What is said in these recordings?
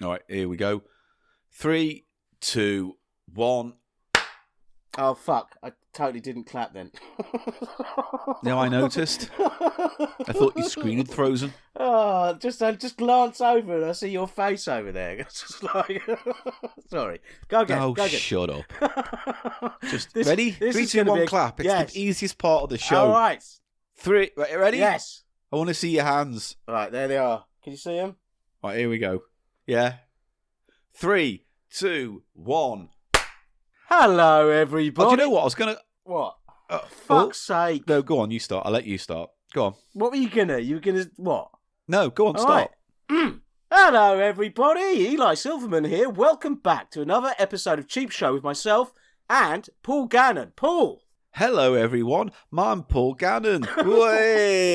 All right, here we go. 3, 2, 1. Oh, fuck. I totally didn't clap then. Now I noticed. I thought your screen had frozen. Oh, I just glance over and I see your face over there. It's just like... Sorry. Go again. Oh, go again. shut up. Just This- ready? this 3, is 2, gonna 1, be a- clap. It's yes. the easiest part of the show. All right. 3, right, ready? Yes. I want to see your hands. All right, there they are. Can you see them? Right, here we go. Yeah. 3, 2, 1. Hello, everybody. Oh, do you know what? I was going to... What? Fuck's sake. No, go on, you start. I'll let you start. Go on. What were you gonna? You were gonna... What? No, go on, All start. right. Hello, everybody. Eli Silverman here. Welcome back to another episode of Cheap Show with myself and Paul Gannon. Paul. Hello, everyone. I'm Paul Gannon.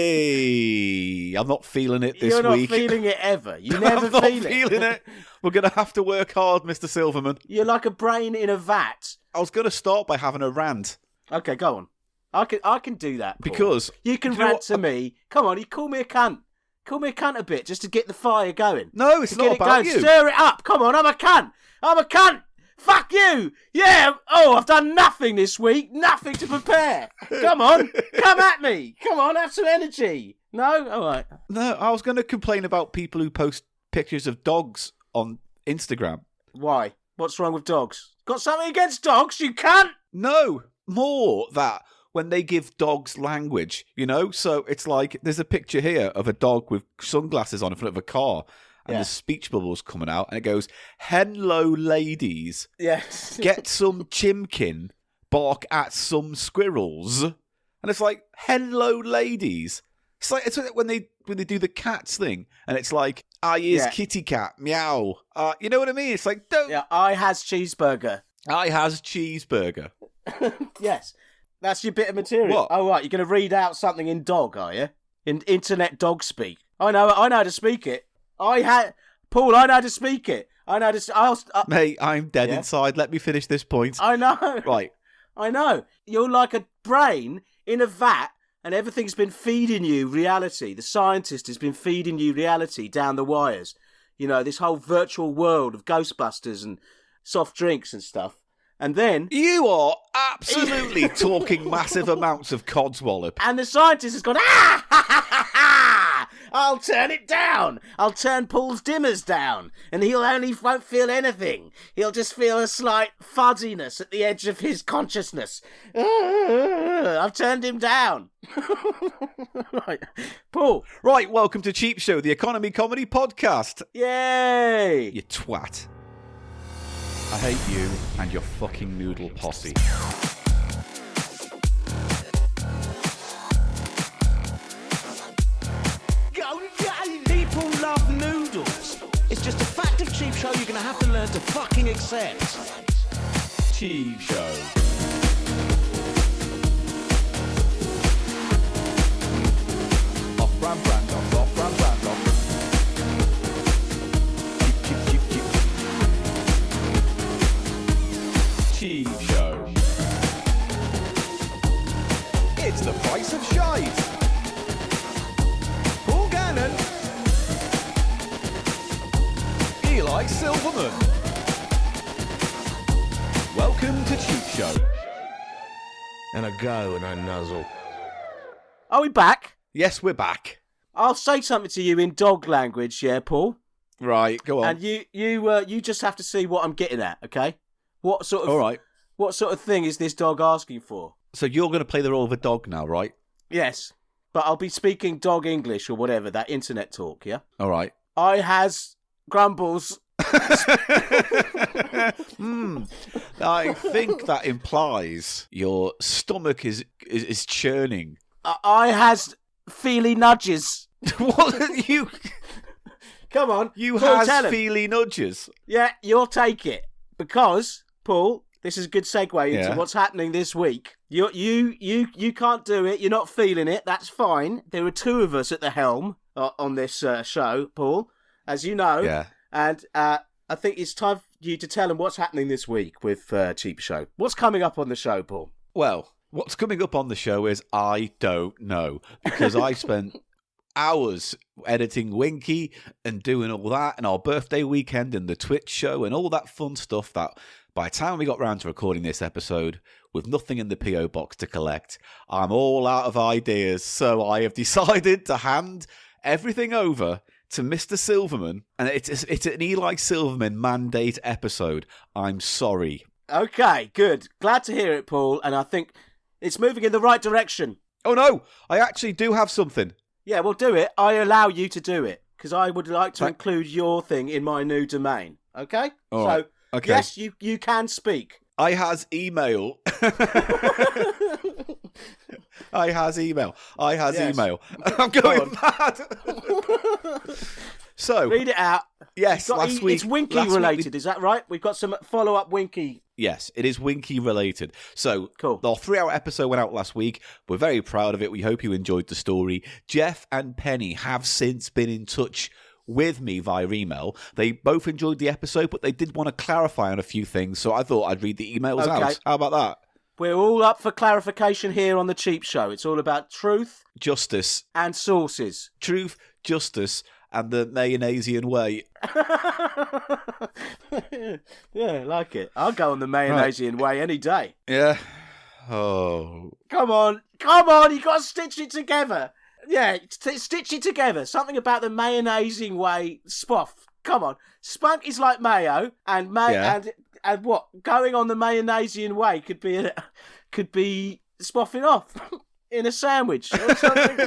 Way. I'm not feeling it this You're not week. feeling it ever. You never I'm not feel feeling it. We're going to have to work hard, Mr. Silverman. You're like a brain in a vat. I was going to start by having a rant. Okay, go on. I can do that, Paul. Because... You can you know rant what? to me. Come on, you call me a cunt. Call me a cunt a bit just to get the fire going. No, it's to not get it about going. you. Stir it up. Come on, I'm a cunt. I'm a cunt. Fuck you! Yeah! Oh, I've done nothing this week. Nothing to prepare. Come on. Come at me. Come on, have some energy. No? All right. No, I was going to complain about people who post pictures of dogs on Instagram. Why? What's wrong with dogs? Got something against dogs, you cunt? No, more that when they give dogs language, you know? So it's like, there's a picture here of a dog with sunglasses on in front of a car, and Yeah. the speech bubbles coming out, and it goes, "Hello, ladies. Yes. Get some chimkin, bark at some squirrels." And it's like, "Hello, ladies." It's like when they do the cats thing, and it's like, "I is Yeah. kitty cat, meow." You know what I mean? It's like, don't. Yeah, I has cheeseburger. I has cheeseburger. Yes. That's your bit of material. What? Oh, right. You're going to read out something in dog, are you? In internet dog speak. I know how to speak it. Paul, I know how to speak it. I know how to... Mate, I'm dead Yeah? inside. Let me finish this point. I know. Right. I know. You're like a brain in a vat and everything's been feeding you reality. The scientist has been feeding you reality down the wires. You know, this whole virtual world of Ghostbusters and soft drinks and stuff. And then... You are absolutely talking massive amounts of codswallop. And the scientist has gone, ah, ha, ha, ha, ha! I'll turn it down. I'll turn Paul's dimmers down. And won't feel anything. He'll just feel a slight fuzziness at the edge of his consciousness. I've turned him down. Right. Paul. Right, welcome to Cheap Show, the economy comedy podcast. Yay. You twat. I hate you and your fucking noodle posse. People love noodles. It's just a fact of Cheap Show you're going to have to learn to fucking accept. Cheap Show. Off-brand brand off, off-brand brand off. Cheap, cheap, cheap, cheap. Cheap Show. It's the price of shite. Paul Gannon. Eli Silverman. Welcome to Cheap Show. And I go and I nuzzle. Are we back? Yes, we're back. I'll say something to you in dog language, yeah, Paul? Right, go on. And you just have to see what I'm getting at, okay? What sort of All right. What sort of thing is this dog asking for? So you're going to play the role of a dog now, right? Yes, but I'll be speaking dog English or whatever, that internet talk, yeah? All right. I has grumbles. I think that implies your stomach is churning. I has feely nudges. What you Come on. you Paul, has tell him. feely nudges? Yeah, you'll take it. Because, Paul, this is a good segue into Yeah. what's happening this week. You can't do it. You're not feeling it. That's fine. There are two of us at the helm on this show, Paul, as you know. Yeah. And I think it's time for you to tell them what's happening this week with Cheap Show. What's coming up on the show, Paul? Well, what's coming up on the show is I don't know, because I spent hours editing Winky and doing all that, and our birthday weekend and the Twitch show and all that fun stuff that by the time we got round to recording this episode, with nothing in the P.O. box to collect, I'm all out of ideas. So I have decided to hand everything over to Mr. Silverman, and it's an Eli Silverman mandate episode. I'm sorry. Okay, good. Glad to hear it, Paul, and I think it's moving in the right direction. Oh no, I actually do have something. Yeah, well, do it. I allow you to do it, because I would like to include your thing in my new domain, okay? All right. Okay. Yes, you can speak. I has email. I has email. Email. I'm going mad. So read it out. Yes, last week. It's Winky related, is that right? We've got some follow-up Winky. Yes, it is Winky related. So cool. Our 3-hour episode went out last week. We're very proud of it. We hope you enjoyed the story. Jeff and Penny have since been in touch with me via email. They both enjoyed the episode, but they did want to clarify on a few things, so I thought I'd read the emails out. How about that? We're all up for clarification here on The Cheap Show. It's all about truth, justice, and sources. Truth, justice, and the Mayonnaisian way. Yeah, I like it. I'll go on the Mayonnaisian way any day. Yeah. Oh. Come on, you got to stitch it together. Yeah, stitch it together. Something about the mayonnaising way. Spoff. Come on. Spunk is like mayo, and and what? Going on the mayonnaisisean way could be spoffing off in a sandwich or something.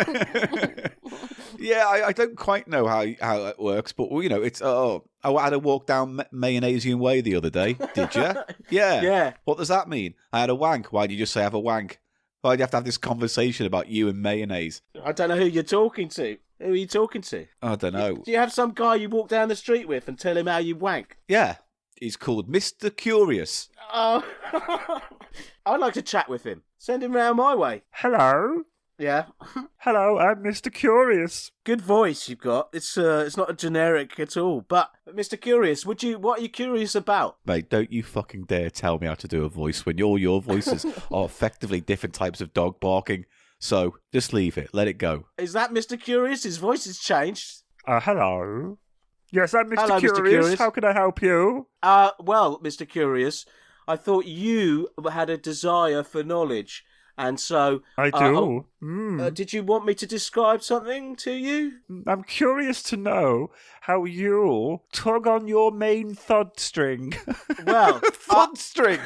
Yeah, I don't quite know how it works, but you know, it's I had a walk down Mayonnaisian way the other day. Did you? Yeah. Yeah. What does that mean? I had a wank. Why did you just say I have a wank? Why do you have to have this conversation about you and mayonnaise? I don't know who you're talking to. Who are you talking to? I don't know. Do you have some guy you walk down the street with and tell him how you wank? Yeah. He's called Mr. Curious. Oh, I'd like to chat with him. Send him round my way. Hello? Yeah. Hello, I'm Mr. Curious. Good voice you've got. It's not a generic at all. But Mr. Curious, what are you curious about? Mate, don't you fucking dare tell me how to do a voice when all your voices are effectively different types of dog barking. So just leave it. Let it go. Is that Mr. Curious? His voice has changed. Hello. Yes, I'm Mr. Hello, Curious. Mr. Curious. How can I help you? Well, Mr. Curious, I thought you had a desire for knowledge. And so... I do. Did you want me to describe something to you? I'm curious to know how you tug on your main thud string. Well... Thud string!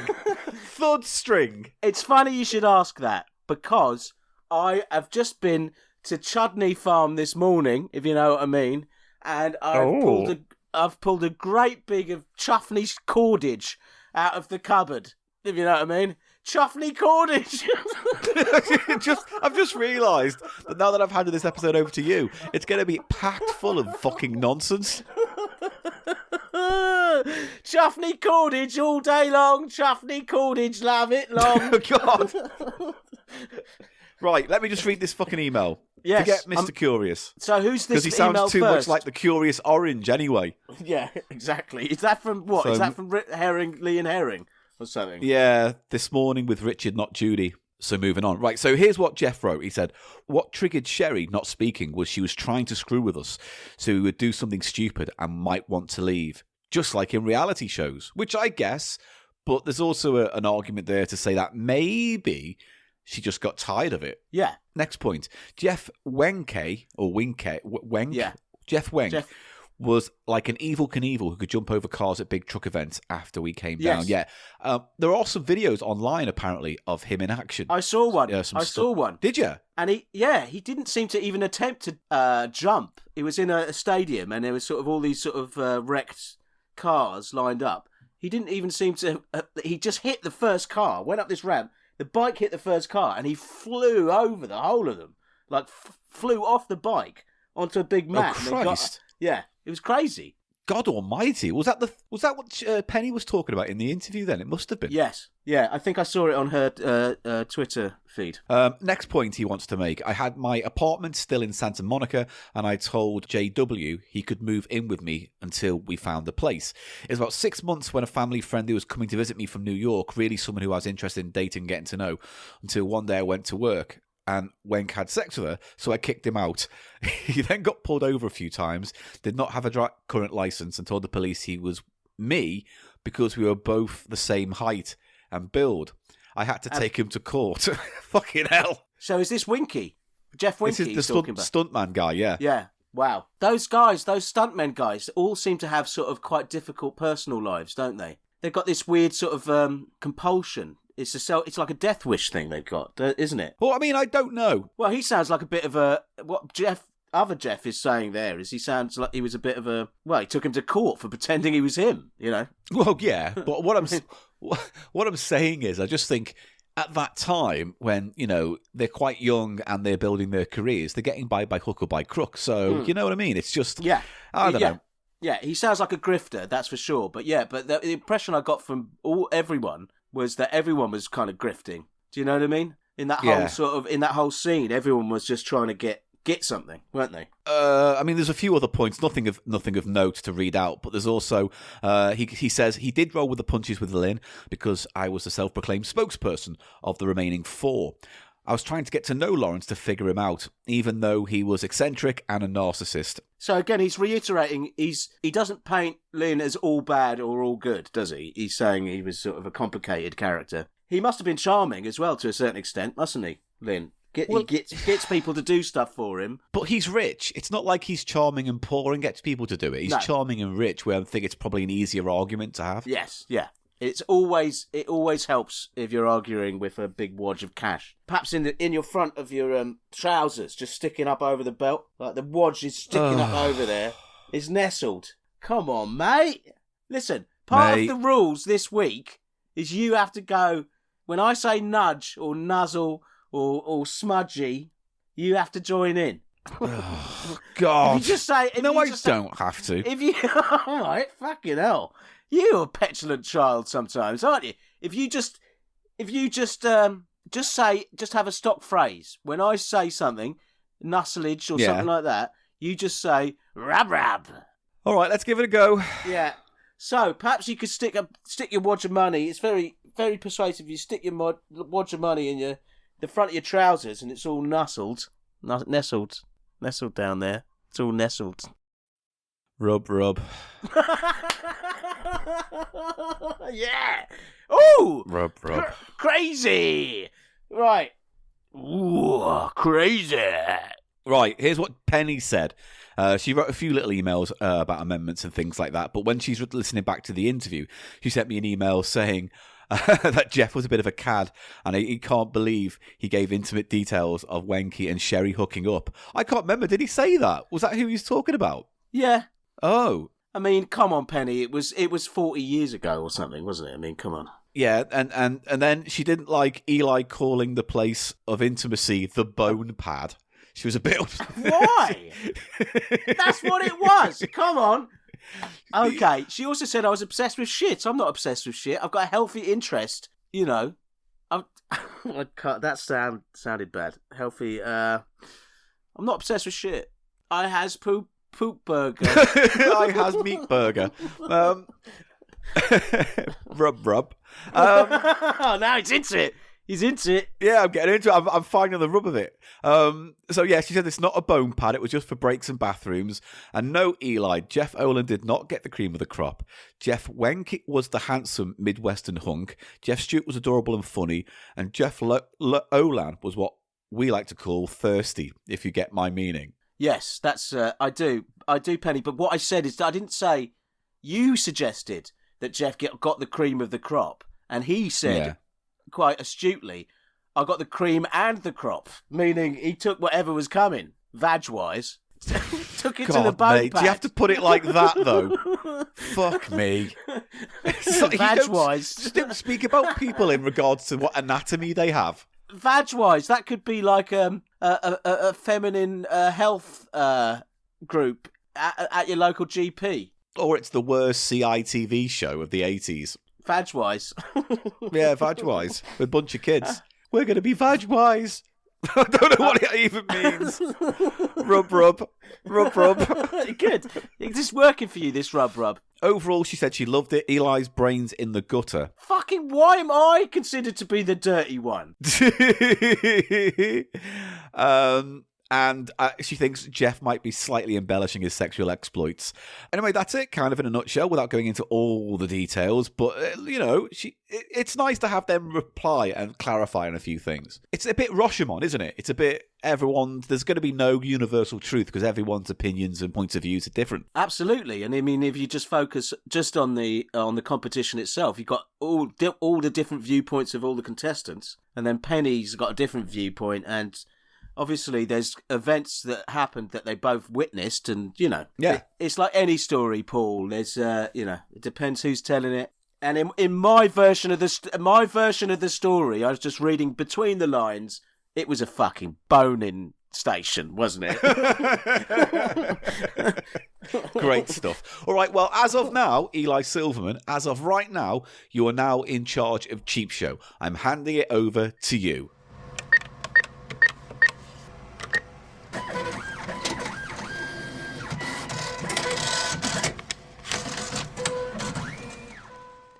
Thud string! It's funny you should ask that, because I have just been to Chudney Farm this morning, if you know what I mean, and I've pulled a great big of Chuffney cordage out of the cupboard, if you know what I mean. Chuffney cordage. I've just realised that now that I've handed this episode over to you, it's going to be packed full of fucking nonsense. Chuffney cordage all day long. Chuffney cordage, love it long. Oh, God. Right, let me just read this fucking email. Yes. Forget Mr. Curious. So who's this? Because he sounds too much like the Curious Orange anyway. Yeah, exactly. Is that from what? Is that from Lee and Herring? Or something. Yeah, this morning with Richard, not Judy. So moving on. Right, so here's what Jeff wrote. He said, what triggered Sherry not speaking was she was trying to screw with us, so we would do something stupid and might want to leave. Just like in reality shows, which I guess, but there's also an argument there to say that maybe she just got tired of it. Yeah. Next point. Jeff Wenke, or Winke, Wenk? Yeah. Jeff Wenk. Was like an Evel Knievel who could jump over cars at big truck events after we came down. Yeah. There are some videos online, apparently, of him in action. I saw one. Saw one. Did you? And he didn't seem to even attempt to jump. He was in a stadium and there was sort of all these sort of wrecked cars lined up. He didn't even seem to... he just hit the first car, went up this ramp, the bike hit the first car, and he flew over the whole of them. Like, flew off the bike onto a big mat. Oh, Christ. Yeah. It was crazy. God almighty. Was that what Penny was talking about in the interview then? It must have been. Yes. Yeah, I think I saw it on her Twitter feed. Next point he wants to make. I had my apartment still in Santa Monica and I told JW he could move in with me until we found a place. It was about 6 months when a family friend who was coming to visit me from New York, really someone who I was interested in dating and getting to know, until one day I went to work and Wenk had sex with her, so I kicked him out. He then got pulled over a few times, did not have a current license, and told the police he was me because we were both the same height and build. I had to take him to court. Fucking hell. So is this Winky? Jeff Winky? This is the stuntman guy, yeah. Yeah. Wow. Those guys, those stuntmen guys, all seem to have sort of quite difficult personal lives, don't they? They've got this weird sort of compulsion. It's like a death wish thing they've got, isn't it? Well, I mean, I don't know. Well, he sounds like a bit of a... What other Jeff is saying there is he sounds like he was a bit of a... Well, he took him to court for pretending he was him, you know? Well, yeah, but what I'm saying is, I just think at that time when, you know, they're quite young and they're building their careers, they're getting by hook or by crook. So, you know what I mean? It's just... Yeah. I don't know. Yeah, he sounds like a grifter, that's for sure. But yeah, but the impression I got from everyone was that everyone was kind of grifting. Do you know what I mean? In that whole scene, everyone was just trying to get something, weren't they? I mean, there's a few other points, nothing of note to read out, but there's also he says he did roll with the punches with Lynn because I was the self-proclaimed spokesperson of the remaining 4. I was trying to get to know Lawrence to figure him out, even though he was eccentric and a narcissist. So again, he's reiterating he doesn't paint Lynn as all bad or all good, does he? He's saying he was sort of a complicated character. He must have been charming as well to a certain extent, mustn't he, Lynn? He gets people to do stuff for him. But he's rich. It's not like he's charming and poor and gets people to do it. He's charming and rich, where I think it's probably an easier argument to have. Yes, yeah. It always helps if you're arguing with a big wad of cash. Perhaps in your front of your trousers, just sticking up over the belt, like the wad is sticking up over there, is nestled. Come on, mate. Listen, part of the rules this week is you have to go when I say nudge or nuzzle or smudgy, you have to join in. Oh, God. If you just say, don't have to. If you, all right, fucking hell. You're a petulant child sometimes, aren't you? If you just have a stock phrase. When I say something, nusselage or something like that, you just say rab rab. All right, let's give it a go. Yeah. So perhaps you could stick your wad of money. It's very, very persuasive. You stick your wad of money in the front of your trousers, and it's all nestled down there. It's all nestled. Rub. Yeah. Ooh. Rub. Crazy. Right. Ooh, crazy. Right, here's what Penny said. She wrote a few little emails about amendments and things like that, but when she's listening back to the interview, she sent me an email saying that Jeff was a bit of a cad, and he can't believe he gave intimate details of Wenky and Sherry hooking up. I can't remember, did he say that? Was that who he was talking about? Yeah. Oh. I mean, come on, Penny. It was 40 years ago or something, wasn't it? I mean, come on. Yeah, and then she didn't like Eli calling the place of intimacy the bone pad. She was a bit... Why? That's what it was. Come on. Okay. She also said I was obsessed with shit. I'm not obsessed with shit. I've got a healthy interest, you know. That sounded bad. Healthy. I'm not obsessed with shit. I has poop burger. I has meat burger. Rub. Oh, now he's into it. He's into it. Yeah, I'm getting into it. I'm finding the rub of it. So yeah, she said it's not a bone pad. It was just for breaks and bathrooms. And no, Eli, Jeff Olin did not get the cream of the crop. Jeff Wenk was the handsome Midwestern hunk. Jeff Stewart was adorable and funny. And Jeff Olan was what we like to call thirsty, if you get my meaning. Yes, that's I do, Penny. But what I said is that I didn't say you suggested that Jeff got the cream of the crop, and he said quite astutely, "I got the cream and the crop," meaning he took whatever was coming, vag-wise, took it to the bone mate, pad. do you have to put it like that though? Fuck me. Vag-wise, just don't speak about people in regards to what anatomy they have. Vag-wise, that could be like a feminine health group at your local GP. Or it's the worst CITV show of the 80s. Vag-wise. Yeah, Vag-wise. With a bunch of kids. We're going to be Vag-wise. I don't know what it even means. Rub, rub. Rub, rub. Good. It's just working for you, this rub. Overall, she said she loved it. Eli's brains in the gutter. Fucking why am I considered to be the dirty one? And she thinks Jeff might be slightly embellishing his sexual exploits. Anyway, that's it, kind of in a nutshell, without going into all the details. But, it's nice to have them reply and clarify on a few things. It's a bit Rashomon, isn't it? It's a bit there's going to be no universal truth because everyone's opinions and points of views are different. Absolutely. And I mean, if you just focus just on the competition itself, you've got all the different viewpoints of all the contestants. And then Penny's got a different viewpoint, and obviously, there's events that happened that they both witnessed, and it's like any story, Paul. There's it depends who's telling it. And in my version of the story, I was just reading between the lines. It was a fucking boning station, wasn't it? Great stuff. All right, well, as of now, Eli Silverman, as of right now, you are now in charge of Cheap Show. I'm handing it over to you.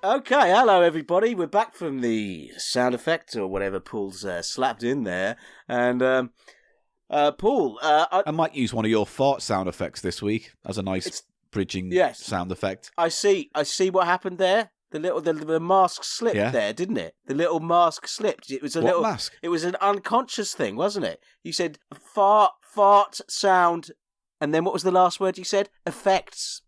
Okay, hello everybody. We're back from the sound effect or whatever Paul's slapped in there, and Paul, I might use one of your fart sound effects this week as a nice bridging sound effect. I see what happened there. The mask slipped there, didn't it? The little mask slipped. It was a mask? It was an unconscious thing, wasn't it? You said fart sound, and then what was the last word you said? Effects,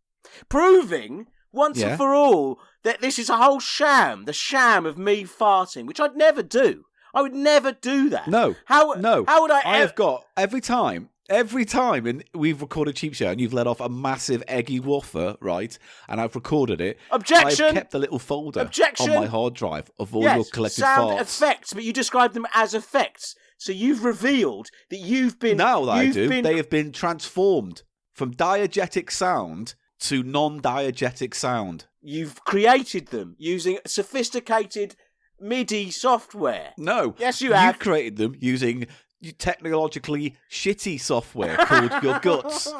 proving once and for all that this is a whole sham, the sham of me farting, which I'd never do. I would never do that. No. How would I I have got every time we've recorded Cheap Show and you've let off a massive eggy woofer, right? And I've recorded it. Objection. I've kept the little folder on my hard drive of all your collected sound farts. Effects, but you described them as effects. So you've revealed that you've been... Now that I do, they have been transformed from diegetic sound to non-diegetic sound. You've created them using sophisticated MIDI software. No. Yes, you have. You created them using technologically shitty software called Your Guts.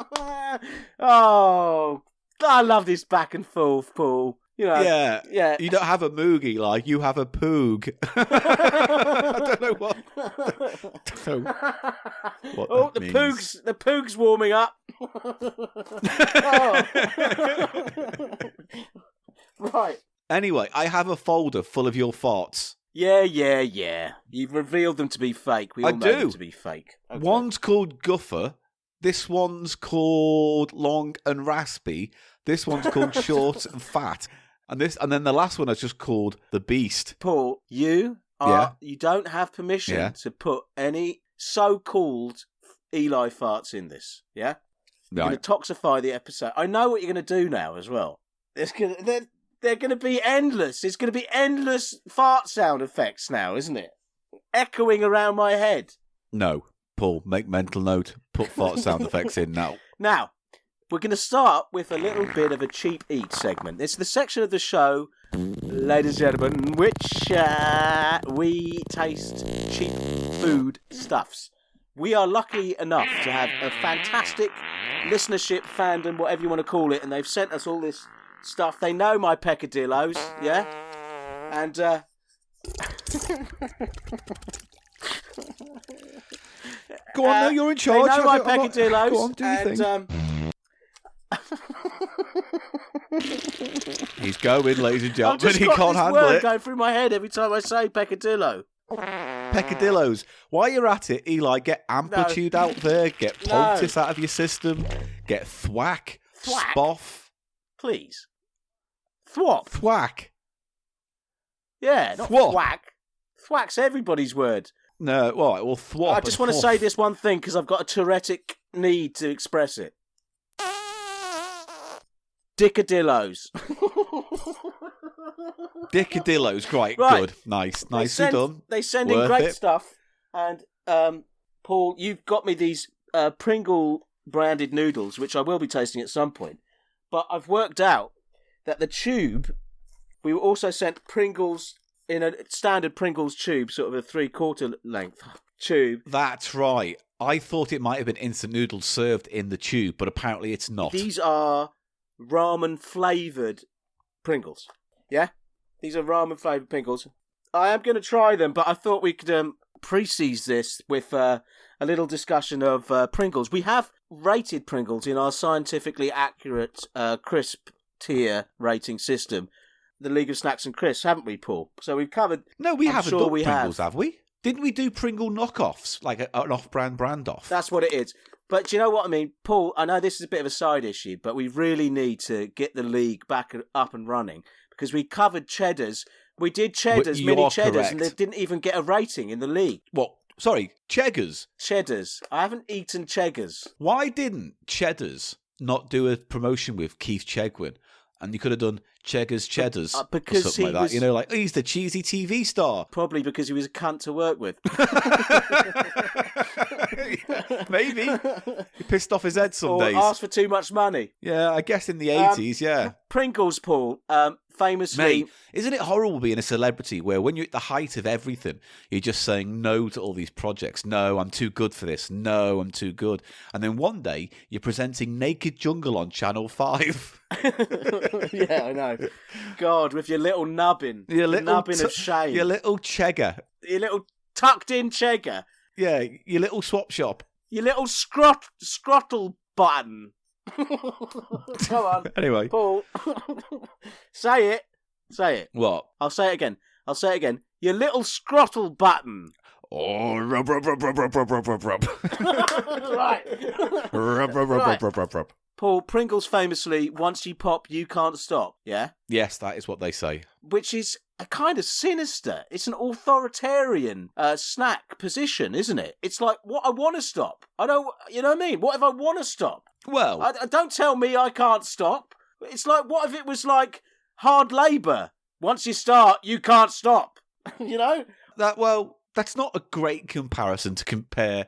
Oh, I love this back and forth, Paul. Yeah. You don't have a moogie, like you have a poog. I don't know what. The poog's warming up. Right. Anyway, I have a folder full of your farts. Yeah. You've revealed them to be fake. We all know them to be fake. Okay. One's called Guffer. This one's called Long and Raspy. This one's called Short and Fat. And then the last one is just called The Beast. Paul, you don't have permission to put any so-called Eli farts in this. Yeah? You're going to toxify the episode. I know what you're going to do now as well. They're going to be endless. It's going to be endless fart sound effects now, isn't it? Echoing around my head. No, Paul, make mental note. Put fart sound effects in now. Now, we're going to start with a little bit of a cheap eat segment. It's the section of the show, ladies and gentlemen, which we taste cheap food stuffs. We are lucky enough to have a fantastic listenership, fandom, whatever you want to call it, and they've sent us all this stuff. They know my peccadillos, yeah? And, Go on, no, you're in charge. They know my peccadillos. Go on, do your thing. He's going, ladies and gentlemen. He can't handle it. Going through my head every time I say peccadillo. Peccadillos. While you're at it, Eli, get amplitude out there. Get poultice out of your system. Get thwack. Spoff. Please. Thwop. Thwack. Yeah, not thwack. Thwack's everybody's word. No, well, thwop. I just want to say this one thing because I've got a Tourettic need to express it. Dickadillos. Dickadillos, great, good, nice, nicely done. They send in great stuff, and Paul, you've got me these Pringle branded noodles, which I will be tasting at some point. But I've worked out that the tube, we were also sent Pringles in a standard Pringles tube, sort of a 3/4 length. tube. That's right. I thought it might have been instant noodles served in the tube, but apparently it's not. These are ramen flavoured Pringles. Yeah? These are ramen flavoured Pringles. I am going to try them, but I thought we could precede this with a little discussion of Pringles. We have rated Pringles in our scientifically accurate crisp tier rating system, the League of Snacks and Crisps, haven't we, Paul? So we've covered... No, we haven't done we Pringles, have we? Didn't we do Pringle knockoffs, like an off-brand brand off? That's what it is. But do you know what I mean? Paul, I know this is a bit of a side issue, but we really need to get the league back up and running, because we covered cheddars. We did cheddars, mini cheddars, correct. and they didn't even get a rating in the league. What? Sorry, Cheggers? Cheddars. I haven't eaten Cheggers. Why didn't Cheddars not do a promotion with Keith Chegwin? And you could have done Cheggers Cheddars because or something like that. was... You know, like, he's the cheesy TV star. Probably because he was a cunt to work with. Maybe. He pissed off his head some or days. asked for too much money. Yeah, I guess in the 80s, yeah. Pringles, Paul, famously... Mate, isn't it horrible being a celebrity where when you're at the height of everything, you're just saying no to all these projects? No, I'm too good for this. No, I'm too good. And then one day, you're presenting Naked Jungle on Channel 5. Yeah, I know. God, with your little nubbin. Your little nubbin of shame. Your little Chegger. Your little tucked-in Chegger. Yeah, your little swap shop. Your little scrottle button. Come on. Anyway. Paul. Say it. Say it. What? I'll say it again. Your little scrottle button. Oh, rub, rub, rub, rub, rub, rub, rub, rub, rub. Right. Rub, rub, rub, rub, rub, rub, rub. Paul, Pringles famously, once you pop, you can't stop, yeah? Yes, that is what they say. Which is a kind of sinister. It's an authoritarian snack position, isn't it? It's like, what, I want to stop. I don't, you know what I mean? What if I want to stop? Well... Don't tell me I can't stop. It's like, what if it was like hard labour? Once you start, you can't stop. You know? That's not a great comparison to compare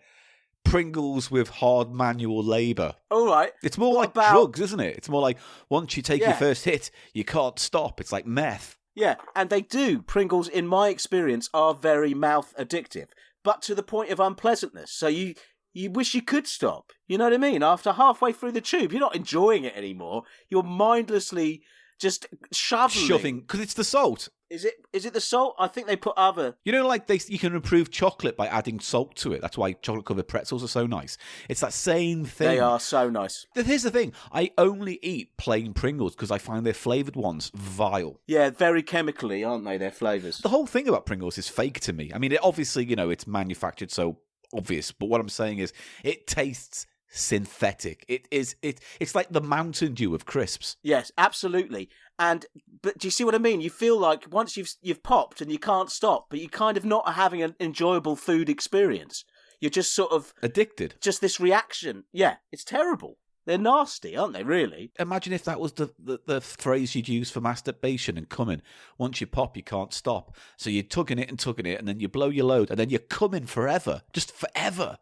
Pringles with hard manual labour. All right. It's more like drugs, isn't it? It's more like once you take your first hit, you can't stop. It's like meth. Yeah, and they do. Pringles, in my experience, are very mouth addictive, but to the point of unpleasantness. So you wish you could stop. You know what I mean? After halfway through the tube, you're not enjoying it anymore. You're mindlessly just shoving, because it's the salt. Is it the salt? I think they put other... You know, like you can improve chocolate by adding salt to it. That's why chocolate-covered pretzels are so nice. It's that same thing. They are so nice. Here's the thing. I only eat plain Pringles because I find their flavoured ones vile. Yeah, very chemically, aren't they, their flavours? The whole thing about Pringles is fake to me. I mean, obviously, it's manufactured, so obvious. But what I'm saying is it tastes synthetic. It's like the Mountain Dew of crisps. Yes, absolutely. But do you see what I mean? You feel like once you've popped and you can't stop, but you're kind of not having an enjoyable food experience. You're just sort of addicted. Just this reaction. Yeah, it's terrible. They're nasty, aren't they, really? Imagine if that was the phrase you'd use for masturbation and coming. Once you pop, you can't stop. So you're tugging it, and then you blow your load, and then you're coming forever. Just forever.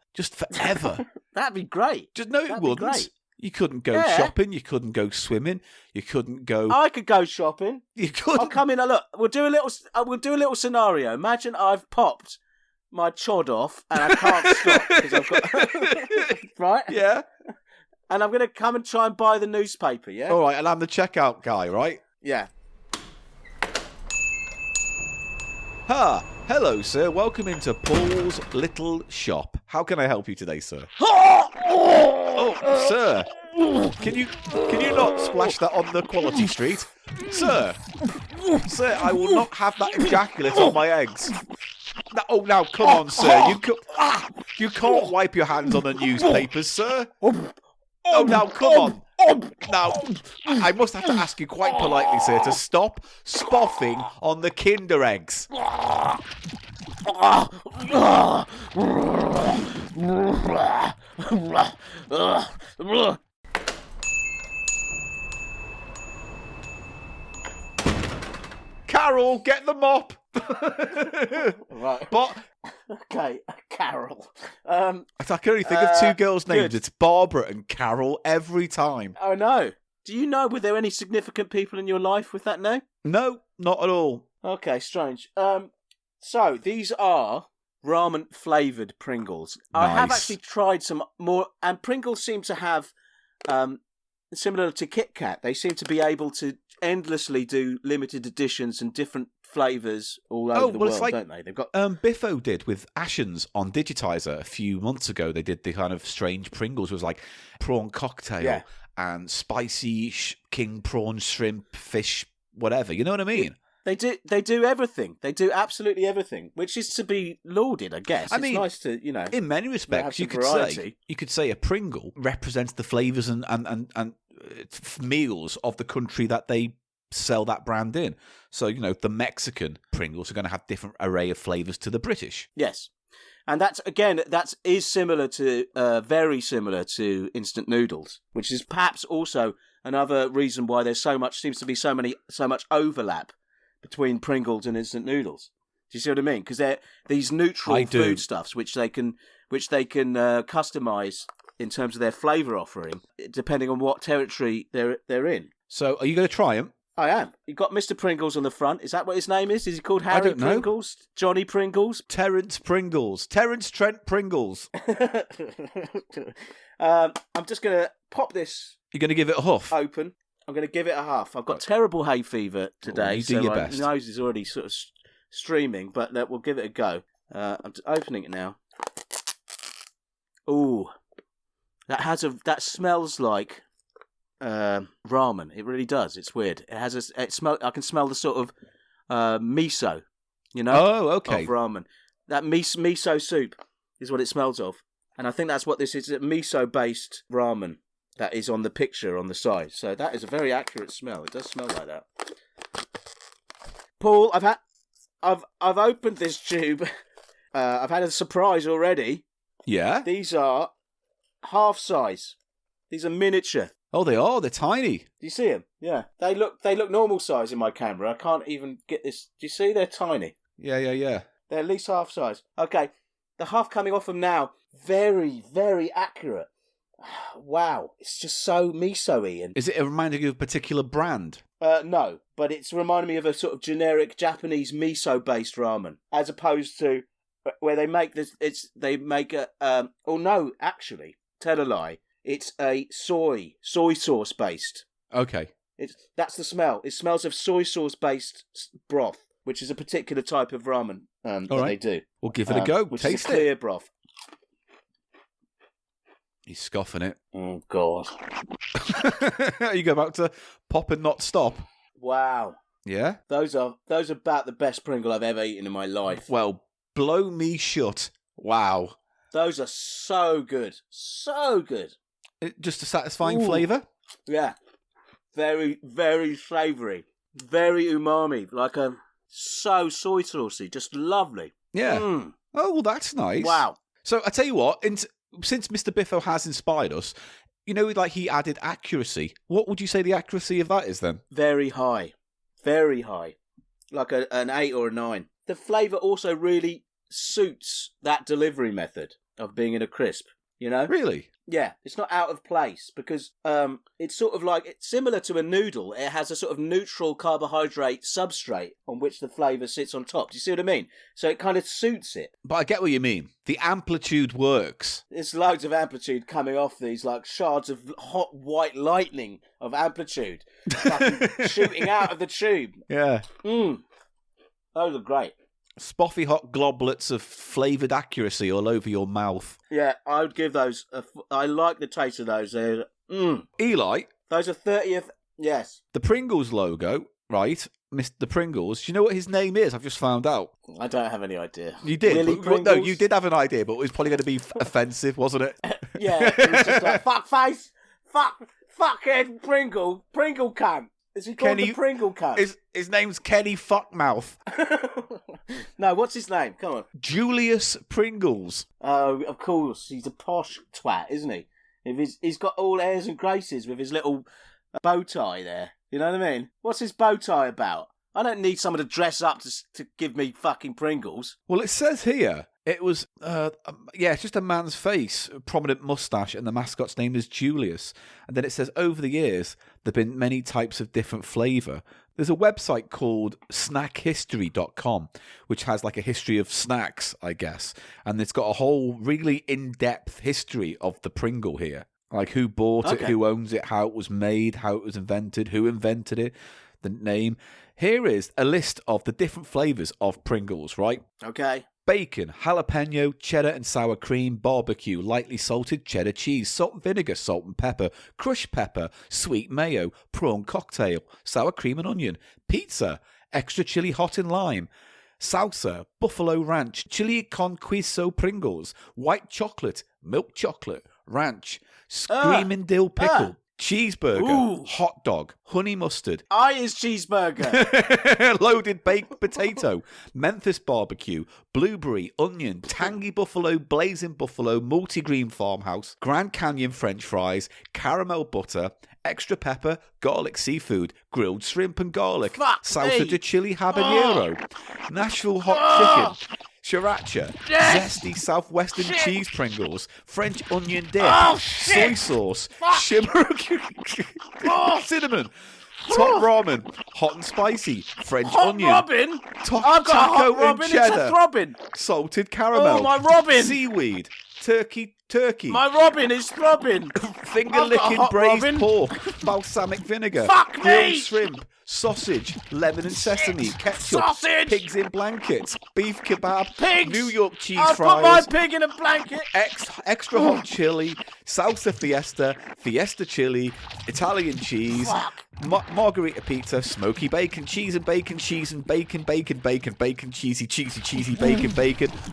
That'd be great. It wouldn't. Great. You couldn't go shopping. You couldn't go swimming. You couldn't go... I could go shopping. You couldn't. I'll come in. Look, we'll do a little scenario. Imagine I've popped my chod off, and I can't stop because I've got... Right? Yeah. And I'm going to come and try and buy the newspaper, yeah? All right, and I'm the checkout guy, right? Yeah. Hello, sir. Welcome into Paul's Little Shop. How can I help you today, sir? Oh, sir. Can you not splash that on the quality street? Sir, I will not have that ejaculate on my eggs. Now, come on, sir. You can't wipe your hands on the newspapers, sir. Oh, now, come on. Now, I must have to ask you quite politely, sir, to stop spoffing on the Kinder eggs. Carol, get the mop. Right. But okay, Carol. I can only think of two girls' names. It's Barbara and Carol every time. Oh no. Do you know, were there any significant people in your life with that name? No, not at all. Okay, strange. So these are ramen flavoured Pringles. I have Nice. actually tried some more, and Pringles seem to have, similar to Kit Kat, they seem to be able to endlessly do limited editions and different flavours all over the world, it's like don't they? They've got Biffo did with Ashens on Digitizer a few months ago. They did the kind of strange Pringles. It was like prawn cocktail and spicy king prawn shrimp fish whatever. You know what I mean? They do everything. They do absolutely everything, which is to be lauded, I guess. It's nice to, in many respects, you could say a Pringle represents the flavours and meals of the country that they sell that brand in. So, the Mexican Pringles are going to have different array of flavours to the British. Yes. And that is similar to, very similar to instant noodles, which is perhaps also another reason why there's seems to be so much overlap between Pringles and instant noodles. Do you see what I mean? Because they're these neutral foodstuffs which they can customize in terms of their flavour offering, depending on what territory they're in. So, are you going to try them? I am. You've got Mr. Pringles on the front. Is that what his name is? Is he called Harry Pringles? Johnny Pringles? Terence Pringles. Terence Trent Pringles. I'm just going to pop this. You're going to give it a huff? Open. I'm going to give it a half. I've got terrible hay fever today, you do your best. My nose is already sort of streaming, but we'll give it a go. I'm opening it now. Ooh, that smells like ramen. It really does. It's weird. I can smell the sort of miso, Oh, okay. of ramen. That miso soup is what it smells of, and I think that's what this is. A miso-based ramen. That is on the picture on the side. So that is a very accurate smell. It does smell like that. Paul, I've opened this tube. I've had a surprise already. Yeah? These are half size. These are miniature. Oh, they are. They're tiny. Do you see them? Yeah. They look normal size in my camera. I can't even get this. Do you see? They're tiny. Yeah. They're at least half size. Okay. The half coming off them now. Very, very accurate. Wow, it's just so miso-y. And is it reminding you of a particular brand? No, but it's reminding me of a sort of generic Japanese miso-based ramen, as opposed to where they make this. Actually, tell a lie. It's a soy sauce based. Okay. That's the smell. It smells of soy sauce based broth, which is a particular type of ramen that they do. We'll give it a go. Which Taste is a clear broth. He's scoffing it. Oh, God. You go back to pop and not stop. Wow. Yeah? Those are about the best Pringle I've ever eaten in my life. Well, blow me shut. Wow. Those are so good. So good. Just a satisfying flavour? Yeah. Very, very savoury. Very umami. So soy saucy. Just lovely. Yeah. Mm. Oh, well, that's nice. Wow. So, I tell you what, since Mr. Biffo has inspired us, he added accuracy. What would you say the accuracy of that is then? Very high. Very high. Like an 8 or a 9. The flavour also really suits that delivery method of being in a crisp, Really? Yeah, it's not out of place because it's sort of it's similar to a noodle. It has a sort of neutral carbohydrate substrate on which the flavour sits on top. Do you see what I mean? So it kind of suits it. But I get what you mean. The amplitude works. There's loads of amplitude coming off these, shards of hot white lightning of amplitude shooting out of the tube. Yeah. Those are great. Spoffy hot globlets of flavoured accuracy all over your mouth. Yeah, I would give those. I like the taste of those. Eli. Those are 30th. Yes. The Pringles logo, right? Mr. Pringles. Do you know what his name is? I've just found out. I don't have any idea. You did? Willy Pringles? No, you did have an idea, but it was probably going to be offensive, wasn't it? Yeah, it was just like, fuck face, fuckhead Pringle cunt. Is he called the Pringle cunt? His name's Kenny Fuckmouth. No, what's his name? Come on. Julius Pringles. Oh, of course. He's a posh twat, isn't he? He's got all airs and graces with his little bow tie there. You know what I mean? What's his bow tie about? I don't need someone to dress up to give me fucking Pringles. Well, it says here it was, it's just a man's face, a prominent moustache, and the mascot's name is Julius. And then it says, over the years, there have been many types of different flavour. There's a website called snackhistory.com, which has like a history of snacks, I guess. And it's got a whole really in-depth history of the Pringle here. Like who bought it, who owns it, how it was made, how it was invented, who invented it, the name. Here is a list of the different flavours of Pringles, right? Okay. Bacon, jalapeno, cheddar and sour cream, barbecue, lightly salted cheddar cheese, salt and vinegar, salt and pepper, crushed pepper, sweet mayo, prawn cocktail, sour cream and onion, pizza, extra chili hot and lime, salsa, buffalo ranch, chili con queso Pringles, white chocolate, milk chocolate, ranch, screaming dill pickle, cheeseburger, hot dog, honey mustard, Is cheeseburger, loaded baked potato, Memphis barbecue, blueberry, onion, tangy buffalo, blazing buffalo, multigreen farmhouse, Grand Canyon French fries, caramel butter, extra pepper, garlic seafood, grilled shrimp and garlic, salsa de chili habanero, Nashville hot chicken, sriracha, zesty southwestern cheese Pringles, French onion dip, soy sauce, shimmer, cinnamon, top ramen, hot and spicy, French onion, Robin. taco I've got a hot and Robin. It's cheddar, a throbbing. salted caramel, My Robin. seaweed, turkey, My Robin is throbbing. finger-licking hot braised Robin. pork, balsamic vinegar, Fuck me. grilled shrimp, sausage, lemon and sesame, ketchup, Sausage. pigs in blankets, beef kebab, Pigs. New York cheese I'll put my fries, pig in a blanket. extra hot chili, salsa fiesta, fiesta chili, Italian cheese, margarita pizza, smoky bacon, cheese and bacon, cheesy, bacon,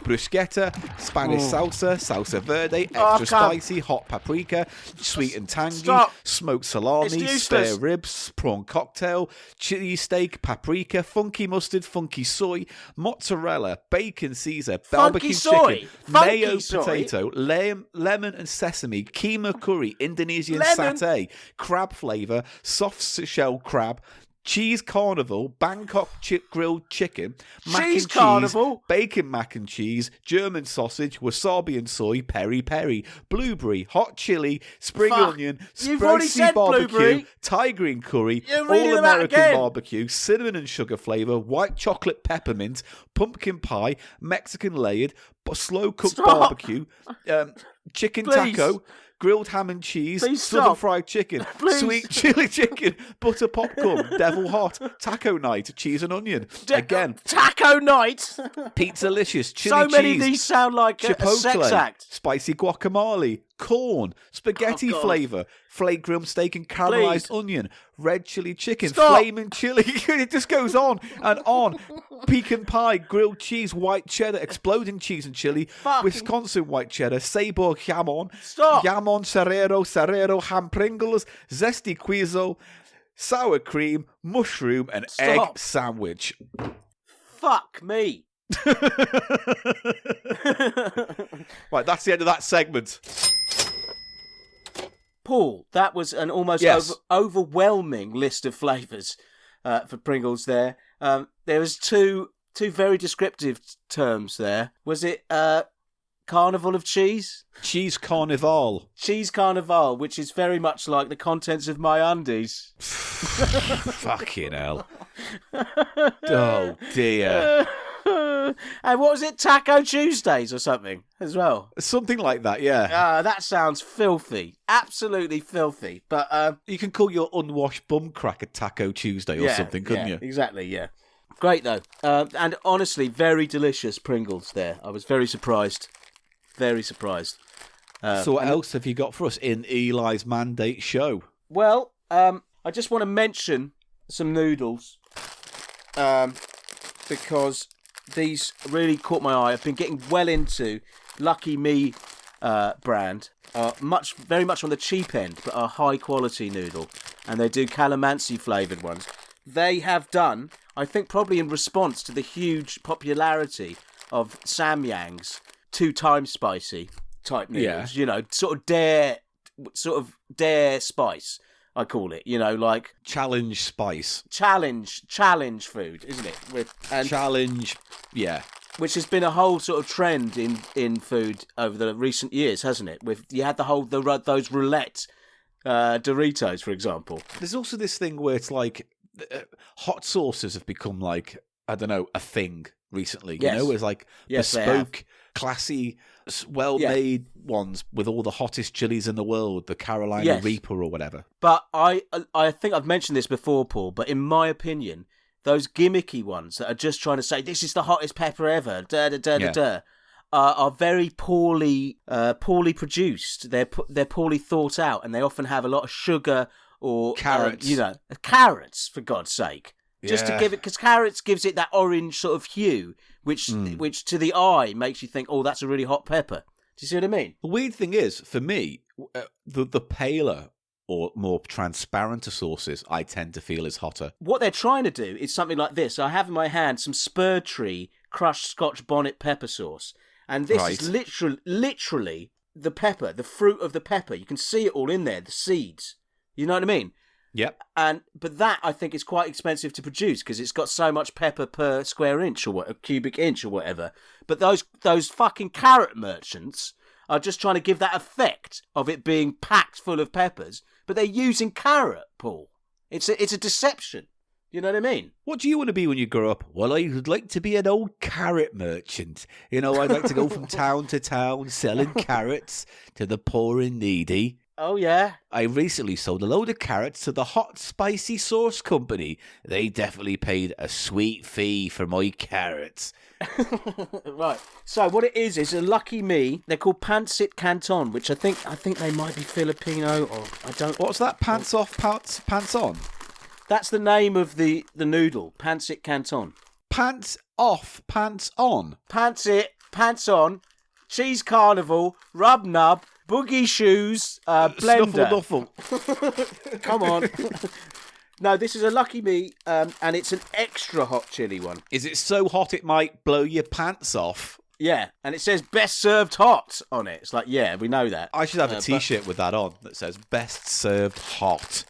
bruschetta, Spanish salsa verde, extra spicy, hot paprika, sweet and tangy, smoked salami, spare ribs, prawn cocktail, chili steak, paprika, funky mustard, funky soy, mozzarella, bacon Caesar, barbecue chicken, mayo potato, lemon and sesame, keema curry, Indonesian satay, crab flavour, soft shell crab, cheese carnival, Bangkok grilled chicken, mac and Carnival? cheese, bacon mac and cheese, German sausage, wasabi and soy, peri peri, blueberry, hot chili, spring onion, You've already spicy said barbecue, blueberry. Thai green curry, You're reading all them out American again. barbecue, cinnamon and sugar flavour, white chocolate peppermint, pumpkin pie, Mexican layered, slow cooked barbecue, chicken Please. taco, grilled ham and cheese, Please southern stop. fried chicken, Please. sweet chili chicken, butter popcorn, devil hot, taco night, cheese and onion. Again, Taco night. Pizzalicious, chili So many cheese, of these sound like a sex chipotle, act. spicy guacamole, corn, spaghetti God. flavour, flake grilled steak and caramelised Please. onion, red chili chicken, Stop. flaming chili. It just goes on and on. Pecan pie, grilled cheese, white cheddar, exploding cheese and chili, Wisconsin white cheddar, Sabor jamon, Stop. jamon serrero, ham Pringles, zesty queso, sour cream, mushroom and egg Stop. sandwich. Fuck me. Right, that's the end of that segment. Paul, that was an almost Yes. overwhelming list of flavours for Pringles there. There was two very descriptive terms there. Was it Carnival of Cheese? Cheese carnival. Cheese Carnival, which is very much like the contents of my undies. Fucking hell. Oh, dear. And what was it? Taco Tuesdays or something as well? Something like that, yeah. That sounds filthy. Absolutely filthy. But You can call your unwashed bum crack a Taco Tuesday or something, couldn't you? Exactly, yeah. Great, though. And honestly, very delicious Pringles there. I was very surprised. Very surprised. So what else have you got for us in Eli's Mandate show? Well, I just want to mention some noodles. Because these really caught my eye. I've been getting well into Lucky Me brand. Very much on the cheap end, but a high quality noodle. And they do calamansi flavoured ones. They have done, I think probably in response to the huge popularity of Samyang's 2 times spicy type noodles. Yeah. You know, sort of dare spice, I call it. You know, like Challenge spice. challenge food, isn't it? Challenge, yeah. Which has been a whole sort of trend in food over the recent years, hasn't it? You had those roulette Doritos, for example. There's also this thing where it's like hot sauces have become like, I don't know, a thing recently. Yes. You know, it's like Yes, they have. bespoke, classy, well-made ones with all the hottest chilies in the world, the Carolina Yes. Reaper or whatever. But I think I've mentioned this before, Paul, but in my opinion, those gimmicky ones that are just trying to say, this is the hottest pepper ever, are very poorly produced. They're poorly thought out, and they often have a lot of sugar or Carrots. Carrots, for God's sake. Just to Yeah. give it, because carrots gives it that orange sort of hue, which to the eye makes you think, oh, that's a really hot pepper. Do you see what I mean? The weird thing is, for me, the paler or more transparent sauces, I tend to feel is hotter. What they're trying to do is something like this. I have in my hand some Spur Tree crushed Scotch bonnet pepper sauce. And this is literally the pepper, the fruit of the pepper. You can see it all in there, the seeds. You know what I mean? Yep. But that, I think, is quite expensive to produce because it's got so much pepper per square inch or a cubic inch or whatever. But those fucking carrot merchants are just trying to give that effect of it being packed full of peppers, but they're using carrot, Paul. It's a deception. You know what I mean? What do you want to be when you grow up? Well, I would like to be an old carrot merchant. You know, I'd like to go from town to town selling carrots to the poor and needy. Oh, yeah. I recently sold a load of carrots to the hot spicy sauce company. They definitely paid a sweet fee for my carrots. Right. So what it is a lucky me. They're called pancit canton, which I think they might be Filipino or I don't. What's that? Pants off, pants on? That's the name of the noodle. Pancit canton. Pants off, pants on. Pancit, pants on, cheese carnival, rub nub, boogie shoes, blender. Snuffle. Come on. No, this is a lucky me, and it's an extra hot chili one. Is it so hot it might blow your pants off? Yeah, and it says best served hot on it. It's like, yeah, we know that. I should have a T-shirt with that on that says best served hot.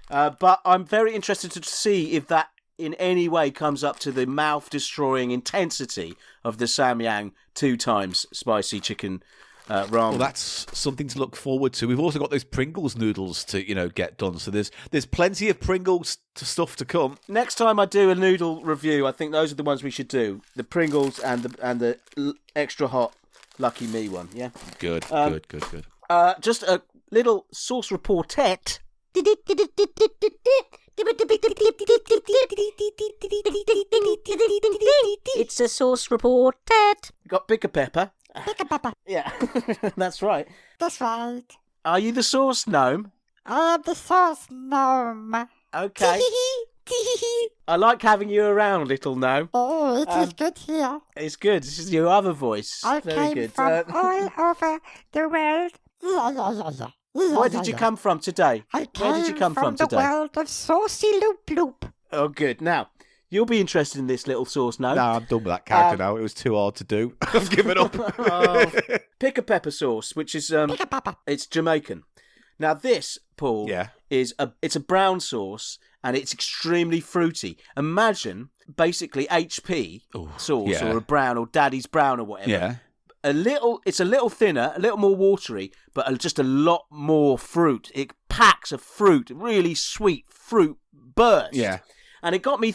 But I'm very interested to see if that in any way comes up to the mouth-destroying intensity of the Samyang 2 times spicy chicken ramen. Well, that's something to look forward to. We've also got those Pringles noodles to, get done. So there's plenty of Pringles stuff to come. Next time I do a noodle review, I think those are the ones we should do: the Pringles and the extra hot Lucky Me one. Yeah. Good. Just a little sauce reportette. It's a sauce reported. Got pick a pepper. Pick a pepper. Yeah, that's right. That's right. Are you the sauce gnome? I am the sauce gnome. Okay. I like having you around, little gnome. Oh, it is good here. It's good. This is your other voice. I Very came good. from all over the world. Where did you come from today? I Where did you come from the today? world of saucy loop loop. Oh, good. Now, you'll be interested in this little sauce gnome. No, I'm done with that character now. It was too hard to do. I've given up. Pick a pepper sauce, which is Pick a pepper. it's Jamaican. Now this, Paul, Yeah. it's a brown sauce and it's extremely fruity. Imagine basically HP sauce yeah. or a brown or Daddy's brown or whatever. Yeah. It's a little thinner, a little more watery, but just a lot more fruit. It packs a fruit, really sweet fruit burst. Yeah. And it got me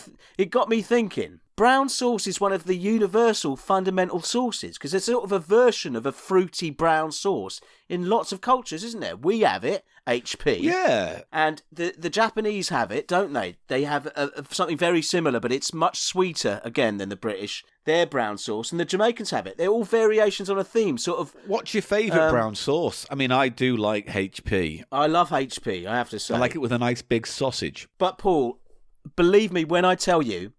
thinking. Brown sauce is one of the universal fundamental sauces because it's sort of a version of a fruity brown sauce in lots of cultures, isn't there? We have it, HP. Yeah. And the Japanese have it, don't they? They have something very similar, but it's much sweeter, again, than the British. Their brown sauce. And the Jamaicans have it. They're all variations on a theme, sort of. What's your favourite brown sauce? I mean, I do like HP. I love HP, I have to say. I like it with a nice big sausage. But, Paul, believe me when I tell you,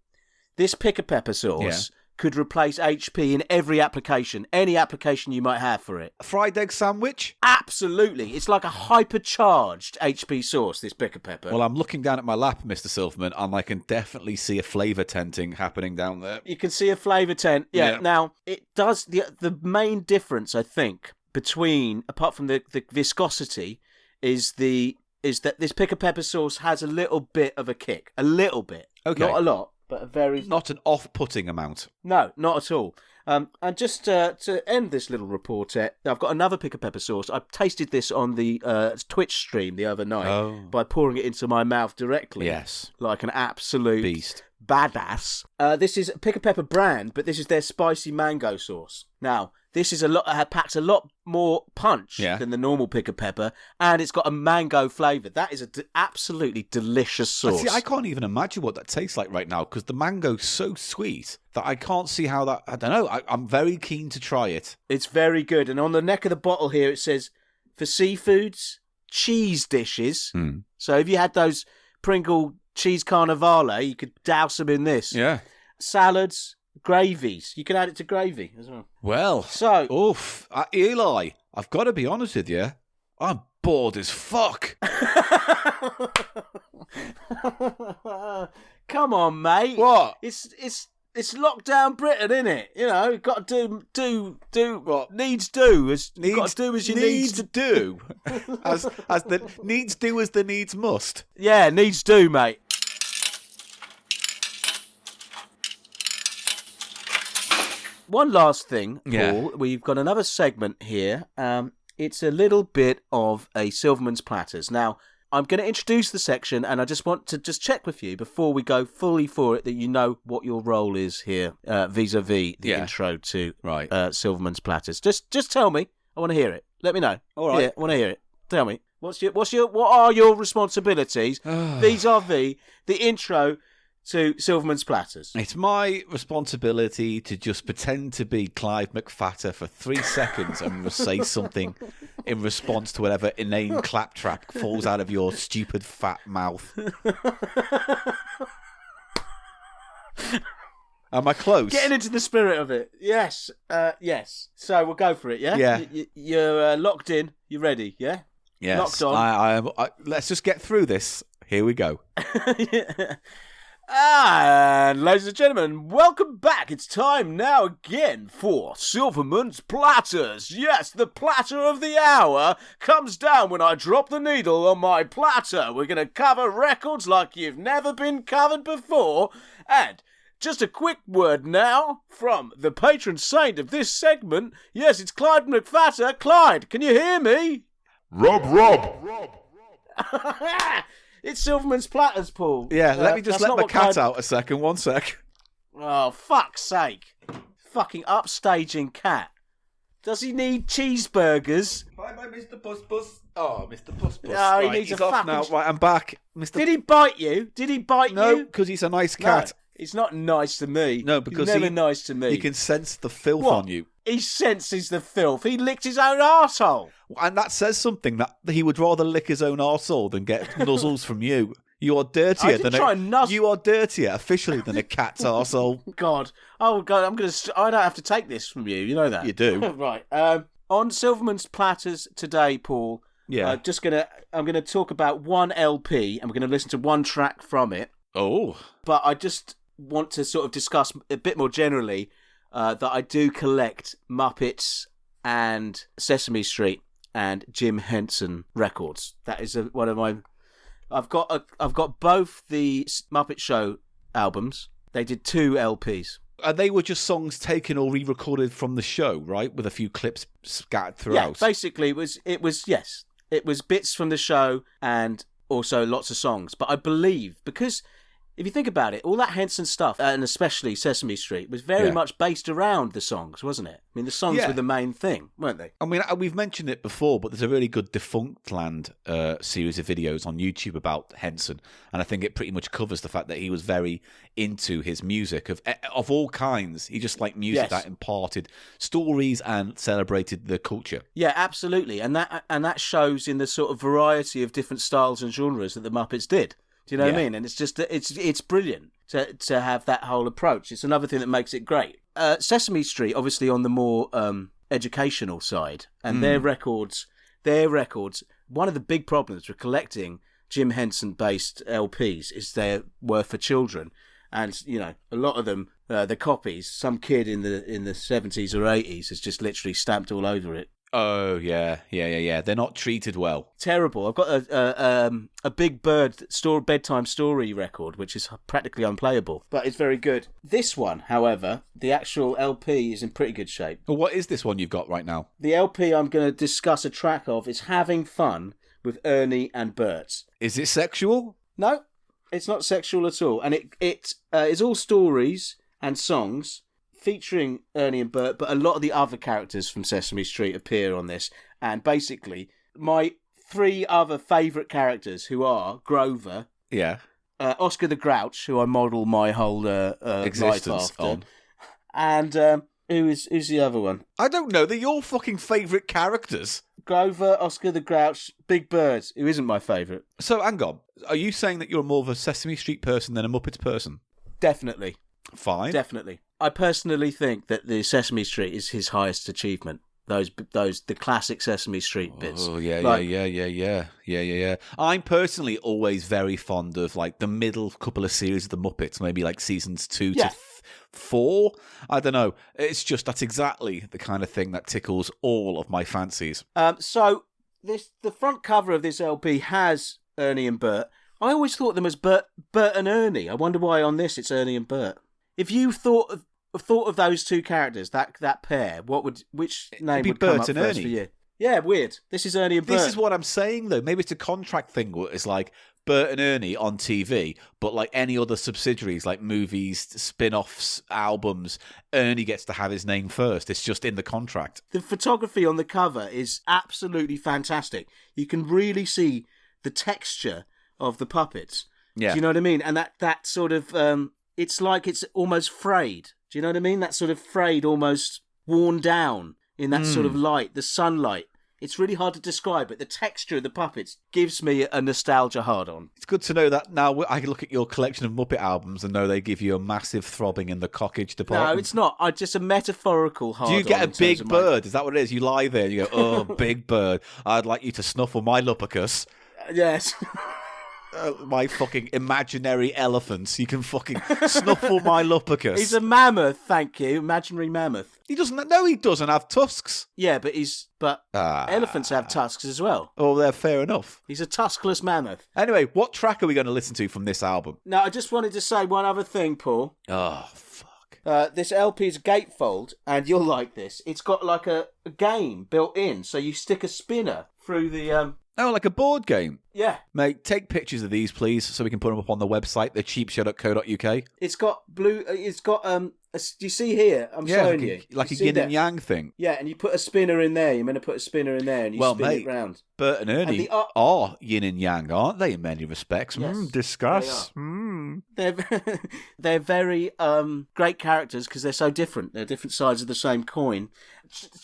this pick-a-pepper sauce could replace HP in every application, any application you might have for it. A fried egg sandwich? Absolutely. It's like a hypercharged HP sauce, this pick-a-pepper. Well, I'm looking down at my lap, Mr. Silverman, and I can definitely see a flavour tenting happening down there. You can see a flavour tent. Yeah. Now, it does... The main difference, I think, between, apart from the viscosity, is that this pick-a-pepper sauce has a little bit of a kick. A little bit. Okay. Not a lot. But a very... Not an off-putting amount. No, not at all. And just to end this little reportette, I've got another pick of pepper sauce. I tasted this on the Twitch stream the other night by pouring it into my mouth directly. Yes. Like an absolute Beast. badass. This is Pick a Pepper brand, but this is their spicy mango sauce. Now, this is packs a lot more punch than the normal Pick a Pepper, and it's got a mango flavour. That is absolutely delicious sauce. See, I can't even imagine what that tastes like right now because the mango's so sweet that I can't see how that. I don't know. I'm very keen to try it. It's very good, and on the neck of the bottle here it says for seafoods, cheese dishes. So if you had those Pringle cheese carnivale, you could douse them in this. Yeah. Salads, gravies. You can add it to gravy as well. Well, Eli, I've got to be honest with you. I'm bored as fuck. Come on, mate. What? It's lockdown Britain, isn't it? You know, you've got to do what needs do as you got to do as you needs to do. as the needs do as the needs must. Yeah, needs do, mate. One last thing, Paul. Yeah. We've got another segment here. It's a little bit of a Silverman's Platters. Now, I'm going to introduce the section, and I just want to check with you before we go fully for it that you know what your role is here vis-a-vis the intro to Silverman's Platters. Just tell me. I want to hear it. Let me know. All right. Yeah, I want to hear it. Tell me. What are your responsibilities vis-a-vis the intro to Silverman's Platters? It's my responsibility to just pretend to be Clive McFatter for 3 seconds and say something in response to whatever inane claptrap falls out of your stupid fat mouth. Am I close? Getting into the spirit of it. Yes. Yes. So we'll go for it, yeah? Yeah. You're locked in. You ready, yeah? Yes. Locked on. Let's just get through this. Here we go. And ladies and gentlemen, welcome back. It's time now again for Silverman's Platters. Yes, the platter of the hour comes down when I drop the needle on my platter. We're going to cover records like you've never been covered before. And just a quick word now from the patron saint of this segment. Yes, it's Clyde McFatter. Clyde, can you hear me? Rob. It's Silverman's Platters, Paul. Yeah, let me just let the cat out a second. 1 sec. Oh, fuck's sake. Fucking upstaging cat. Does he need cheeseburgers? Bye, Mr. Puss Puss. Oh, Mr. Puss Puss. Oh, he right, needs he's a off fucking... now. Right, I'm back. Mr. Did he bite you? Did he bite No, you? because he's a nice cat. No, he's not nice to me. No, because he's never nice to me. He can sense the filth What? on you. He senses the filth. He licked his own arsehole. And that says something, that he would rather lick his own arsehole than get nuzzles from you. You are dirtier than you are dirtier officially than a cat's arsehole. God. Oh, God, I don't have to take this from you. You know that. You do. Right. On Silverman's Platters today, Paul. Yeah. I'm gonna talk about one LP, and we're gonna listen to one track from it. Oh. But I just want to sort of discuss a bit more generally that I do collect Muppets and Sesame Street and Jim Henson records. That is one of my. I've got both the Muppet Show albums. They did 2 LPs. They were just songs taken or re-recorded from the show, right? With a few clips scattered throughout. Yeah, basically it was bits from the show and also lots of songs. But I believe, because if you think about it, all that Henson stuff, and especially Sesame Street, was very much based around the songs, wasn't it? I mean, the songs were the main thing, weren't they? I mean, we've mentioned it before, but there's a really good Defunctland series of videos on YouTube about Henson, and I think it pretty much covers the fact that he was very into his music of all kinds. He just liked music that imparted stories and celebrated the culture. Yeah, absolutely, and that shows in the sort of variety of different styles and genres that the Muppets did. Do you know what I mean? And it's just it's brilliant to have that whole approach. It's another thing that makes it great. Sesame Street, obviously, on the more educational side, and their records. One of the big problems with collecting Jim Henson-based LPs is they were for children, and a lot of them, the copies, some kid in the 70s or 80s has just literally stamped all over it. Oh, yeah. They're not treated well. Terrible. I've got a Big Bird bedtime story record, which is practically unplayable, but it's very good. This one, however, the actual LP is in pretty good shape. Well, what is this one you've got right now? The LP I'm going to discuss a track of is Having Fun with Ernie and Bert. Is it sexual? No, it's not sexual at all. And it is all stories and songs featuring Ernie and Bert, but a lot of the other characters from Sesame Street appear on this. And basically, my 3 other favourite characters, who are Grover, Yeah. Oscar the Grouch, who I model my whole Existence life after, on. and who's the other one? I don't know. They're your fucking favourite characters. Grover, Oscar the Grouch, Big Bird, who isn't my favourite. So, hang on. Are you saying that you're more of a Sesame Street person than a Muppets person? Definitely. Fine. Definitely. I personally think that the Sesame Street is his highest achievement. The classic Sesame Street bits. Oh, yeah, Like- yeah. I'm personally always very fond of, like, the middle couple of series of the Muppets, maybe, like, seasons 2 Yeah. to 4. I don't know. It's just, that's exactly the kind of thing that tickles all of my fancies. So the front cover of this LP has Ernie and Bert. I always thought them as Bert and Ernie. I wonder why on this it's Ernie and Bert. If you thought of those two characters, that pair, which name be would come Bert up and first Ernie. for you? Yeah, weird. This is Ernie and Bert. This is what I'm saying, though. Maybe it's a contract thing where it's like Bert and Ernie on TV, but like any other subsidiaries, like movies, spin-offs, albums, Ernie gets to have his name first. It's just in the contract. The photography on the cover is absolutely fantastic. You can really see the texture of the puppets. Yeah. Do you know what I mean? And that sort of, it's like it's almost frayed. Do you know what I mean? That sort of frayed, almost worn down in that sort of light, the sunlight. It's really hard to describe, but the texture of the puppets gives me a nostalgia hard-on. It's good to know that now I can look at your collection of Muppet albums and know they give you a massive throbbing in the cockage department. No, it's not. Just a metaphorical hard-on. Do you get in a terms big of my- bird? Is that what it is? You lie there and you go, oh, big bird. I'd like you to snuffle my lupicus. Yes. My fucking imaginary elephants. You can fucking snuffle my lupicus. He's a mammoth, thank you. Imaginary mammoth. He doesn't have tusks. Yeah, but elephants have tusks as well. Oh, they're fair enough. He's a tuskless mammoth. Anyway, what track are we going to listen to from this album? Now, I just wanted to say one other thing, Paul. Oh, fuck. This LP's gatefold, and you'll like this. It's got like a game built in, so you stick a spinner through the Oh, like a board game. Yeah. Mate, take pictures of these, please, so we can put them up on the website, thecheapshow.co.uk. It's got blue. It's got you see here? I'm showing you. Like You a see yin that? and yang thing. Yeah, and you put a spinner in there. You're meant to put a spinner in there, and you spin it round. Bert and Ernie And the are yin and yang, aren't they, in many respects? Yes. Discuss. They're very great characters because they're so different. They're different sides of the same coin.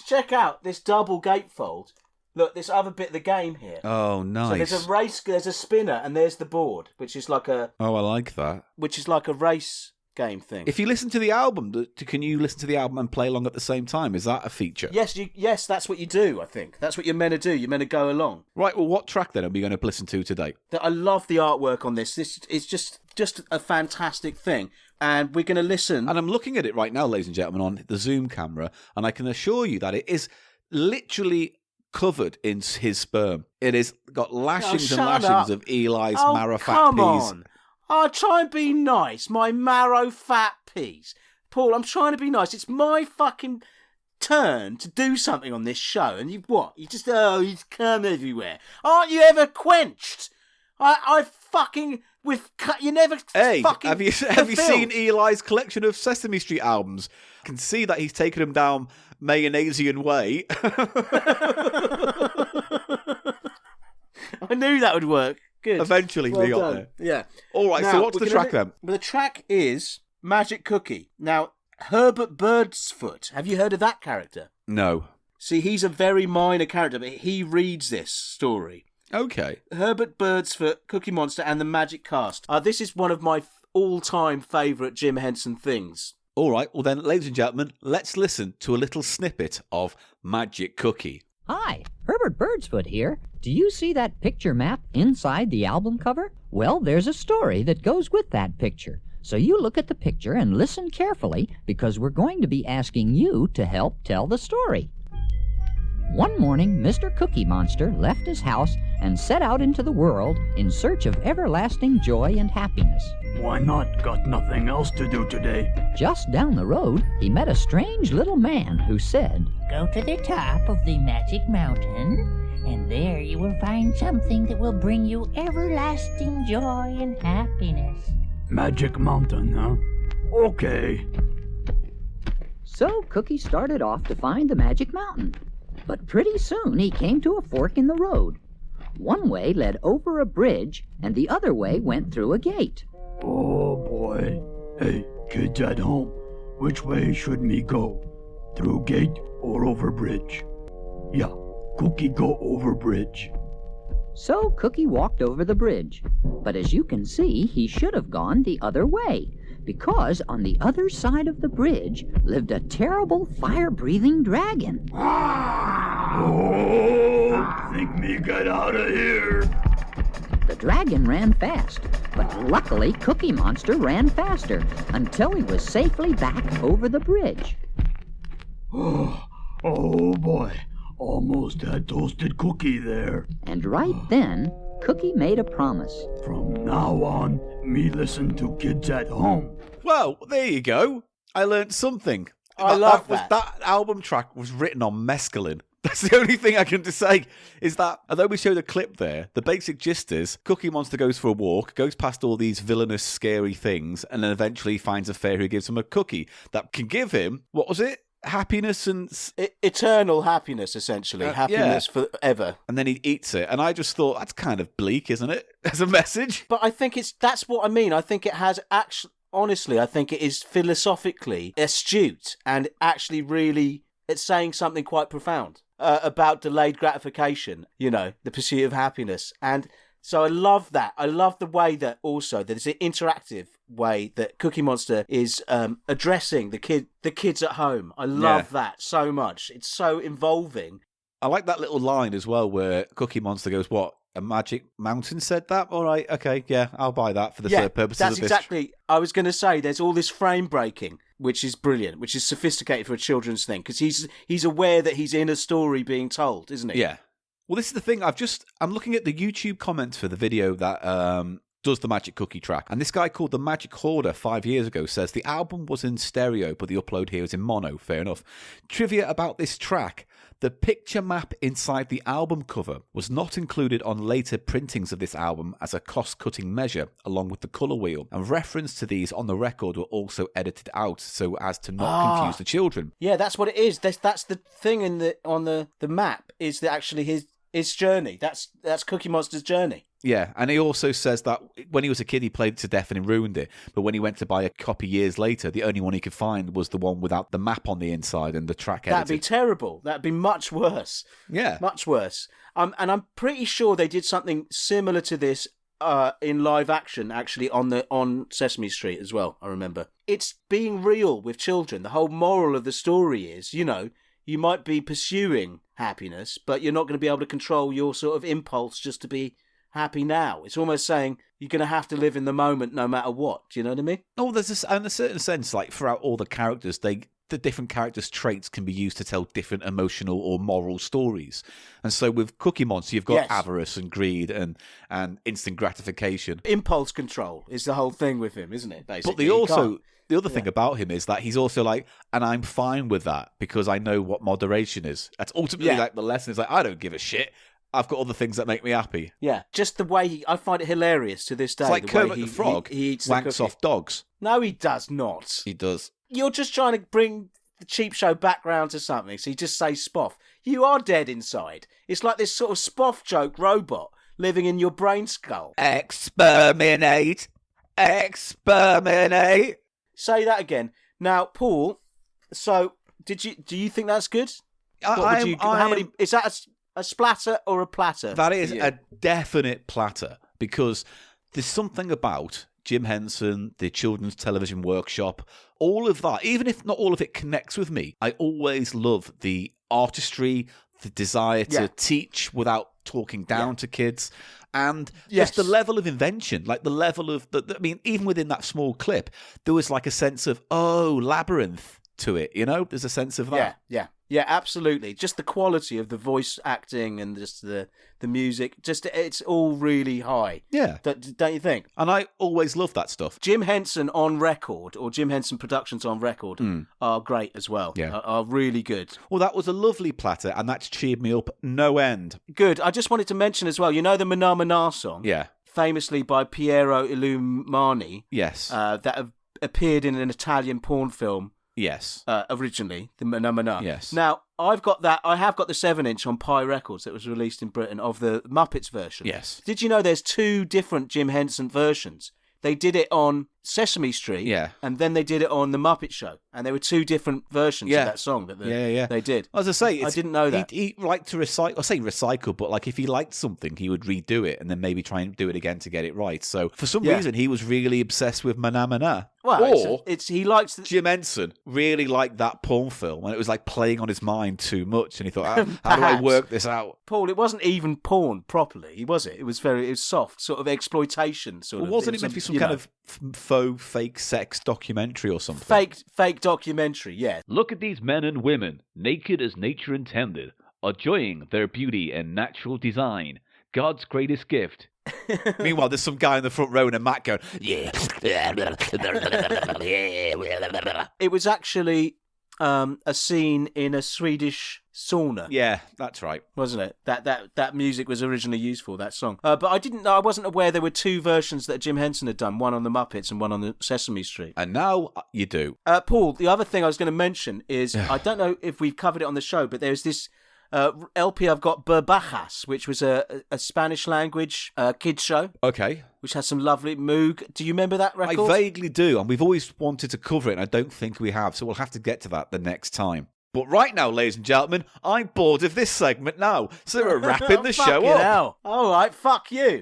Check out this double gatefold. Look, this other bit of the game here. Oh, nice. So there's a spinner, and there's the board, which is like a like that. race game thing. If you listen to the album, can you listen to the album and play along at the same time? Is that a feature? Yes, that's what you do. I think that's what you're meant to do. You're meant to go along. Right. Well, what track then are we going to listen to today? I love the artwork on this. This is just a fantastic thing, and we're going to listen. And I'm looking at it right now, ladies and gentlemen, on the Zoom camera, and I can assure you that it is literally covered in his sperm. It has got lashings and shut lashings up. of Eli's marrow fat come peas. on. I'll try and be nice. My marrow fat peas. Paul, I'm trying to be nice. It's my fucking turn to do something on this show, and you just you come everywhere. Aren't you ever quenched? I fucking you never Hey, fucking have you seen Eli's collection of Sesame Street albums? I can see that he's taken them down Mayonnaisian way. I knew that would work. Good. Eventually Well they got done. there. Yeah. All right, so Now, what's we're the gonna track then? Well, the track is Magic Cookie. Now, Herbert Birdsfoot. Have you heard of that character? No. See, he's a very minor character, but he reads this story. Okay. Herbert Birdsfoot, Cookie Monster, and the Magic Cast. This is one of my all-time favourite Jim Henson things. All right, well then, ladies and gentlemen, let's listen to a little snippet of Magic Cookie. Hi, Herbert Birdsfoot here. Do you see that picture map inside the album cover? Well, there's a story that goes with that picture. So you look at the picture and listen carefully, because we're going to be asking you to help tell the story. One morning, Mr. Cookie Monster left his house and set out into the world in search of everlasting joy and happiness. Why not? Got nothing else to do today. Just down the road, he met a strange little man who said, Go to the top of the magic mountain, and there you will find something that will bring you everlasting joy and happiness. Magic Mountain, huh? Okay. So Cookie started off to find the magic mountain. But pretty soon he came to a fork in the road. One way led over a bridge, and the other way went through a gate. Oh boy. Hey, kids at home, which way should me go? Through gate or over bridge? Yeah, Cookie go over bridge. So Cookie walked over the bridge. But as you can see, he should have gone the other way, because on the other side of the bridge lived a terrible fire-breathing dragon. Oh, think me get out of here. The dragon ran fast, but luckily Cookie Monster ran faster until he was safely back over the bridge. Oh boy, almost had toasted Cookie there. And right then, Cookie made a promise. From now on, me listen to kids at home. Well, there you go. I learned something. I love that. that. That album track was written on mescaline. That's the only thing I can say is that, although we showed a clip there, the basic gist is Cookie Monster goes for a walk, goes past all these villainous, scary things, and then eventually finds a fairy who gives him a cookie that can give him, what was it? Happiness and... Eternal happiness, essentially. Happiness forever. And then he eats it. And I just thought, that's kind of bleak, isn't it? As a message. But I think that's what I mean. I think it has actually... Honestly, I think it is philosophically astute and actually really... It's saying something quite profound about delayed gratification, you know, the pursuit of happiness. And so I love that. I love the way that also that it's an interactive way that Cookie Monster is addressing the kids at home. I love that so much. It's so involving. I like that little line as well where Cookie Monster goes, what? A magic mountain said that? All right, okay, yeah, I'll buy that for the purposes of this. That's exactly, I was going to say, there's all this frame breaking, which is brilliant, which is sophisticated for a children's thing, because he's aware that he's in a story being told, isn't he? Yeah. Well, this is the thing, I'm looking at the YouTube comments for the video that does the Magic Cookie track, and this guy called the Magic Hoarder 5 years ago says the album was in stereo, but the upload here is in mono. Fair enough. Trivia about this track. The picture map inside the album cover was not included on later printings of this album as a cost-cutting measure, along with the colour wheel, and reference to these on the record were also edited out so as to not confuse the children. Yeah, that's what it is. That's the thing on the map is that actually his journey. That's Cookie Monster's journey. Yeah, and he also says that when he was a kid, he played it to death and he ruined it. But when he went to buy a copy years later, the only one he could find was the one without the map on the inside and the track edited. That'd be terrible. That'd be much worse. Yeah. Much worse. And I'm pretty sure they did something similar to this in live action, actually, on Sesame Street as well, I remember. It's being real with children. The whole moral of the story is, you know, you might be pursuing happiness, but you're not going to be able to control your sort of impulse just to be happy now. It's almost saying you're going to have to live in the moment no matter what. Do you know what I mean? Oh, there's this, in a certain sense, like throughout all the characters, the different characters' traits can be used to tell different emotional or moral stories. And so with Cookie Monster, you've got avarice and greed and instant gratification. Impulse control is the whole thing with him, isn't it? Basically, But the other thing about him is that he's also like, and I'm fine with that because I know what moderation is. That's ultimately like the lesson is like, I don't give a shit. I've got other things that make me happy. Yeah, just the way I find it hilarious to this day. It's like the Kermit way the Frog he eats wanks off dogs. No, he does not. He does. You're just trying to bring the cheap show back round to something, so you just say spoff. You are dead inside. It's like this sort of spoff joke robot living in your brain skull. Exterminate. Say that again. Now, Paul, so do you think that's good? How many is that a splatter or a platter? That is a definite platter because there's something about Jim Henson, the Children's Television Workshop, all of that, even if not all of it connects with me, I always love the artistry, the desire to teach without talking down to kids, and just the level of invention, like the level of, I mean, even within that small clip, there was like a sense of, labyrinth to it, you know? There's a sense of that. Yeah. Yeah, absolutely. Just the quality of the voice acting and just the music, it's all really high. Yeah. Don't you think? And I always love that stuff. Jim Henson on record, or Jim Henson Productions on record, are great as well. Yeah. Are really good. Well, that was a lovely platter, and that's cheered me up no end. Good. I just wanted to mention as well, you know the Mana Mana song? Yeah. Famously by Piero Illumani. Yes. That appeared in an Italian porn film. Yes. Originally, the Mana Mana. Yes. Now, I have got the 7-inch on Pi Records that was released in Britain of the Muppets version. Yes. Did you know there's 2 different Jim Henson versions? They did it on Sesame Street, Yeah. and then they did it on The Muppet Show. And there were 2 different versions Yeah. of that song that Yeah. they did. As I say, I didn't know that. He liked to recycle. I say recycle, but like if he liked something, he would redo it and then maybe try and do it again to get it right. So for some reason, he was really obsessed with Mana Mana. Well, he likes Jim Henson really liked that porn film, and it was like playing on his mind too much. And he thought, how do I work this out? Paul, it wasn't even porn properly, was it? It was soft, sort of exploitation. Wasn't it meant to be some kind of faux fake sex documentary or something? Fake documentary, yeah. Look at these men and women, naked as nature intended, enjoying their beauty and natural design, God's greatest gift. Meanwhile, there's some guy in the front row and a Mac going, yeah. It was actually a scene in a Swedish sauna. Yeah, that's right. Wasn't it? That music was originally used for that song. But I didn't know, I wasn't aware there were 2 versions that Jim Henson had done, one on the Muppets and one on the Sesame Street. And now you do. Paul, the other thing I was going to mention is, I don't know if we've covered it on the show, but there's this LP I've got, Berbajas, which was a Spanish language kids show. Okay. Which has some lovely Moog. Do you remember that record? I vaguely do, and we've always wanted to cover it, and I don't think we have, so we'll have to get to that the next time. But right now, ladies and gentlemen, I'm bored of this segment now, so we're wrapping the show up. Hell. All right, fuck you.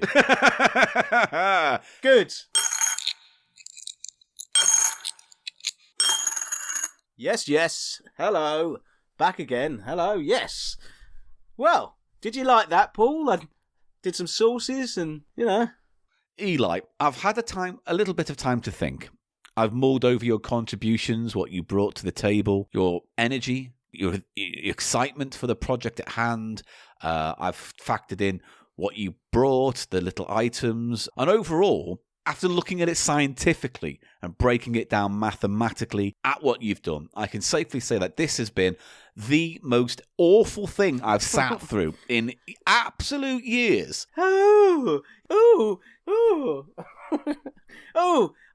Good. Yes. Hello. Back again. Hello. Yes. Well, did you like that, Paul? I did some sauces and, Eli, I've had a little bit of time to think. I've mulled over your contributions, what you brought to the table, your energy, your excitement for the project at hand. I've factored in what you brought, the little items, and overall, after looking at it scientifically and breaking it down mathematically at what you've done, I can safely say that this has been the most awful thing I've sat through in absolute years. Oh,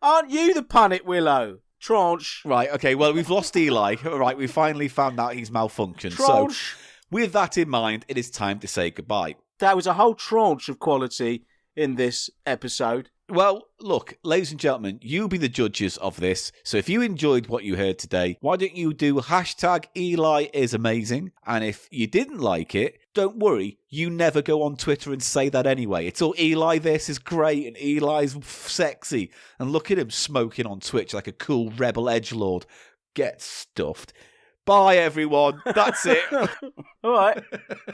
aren't you the punnet willow? Tranche. Right, okay, well, we've lost Eli. Right, we finally found out he's malfunctioned. Tranche. So, with that in mind, it is time to say goodbye. There was a whole tranche of quality in this episode. Well, look, ladies and gentlemen, you be the judges of this. So if you enjoyed what you heard today, why don't you do hashtag Eli is amazing? And if you didn't like it, don't worry, you never go on Twitter and say that anyway. It's all Eli, this is great, and Eli's sexy. And look at him smoking on Twitch like a cool rebel edgelord. Get stuffed. Bye, everyone. That's it. All right.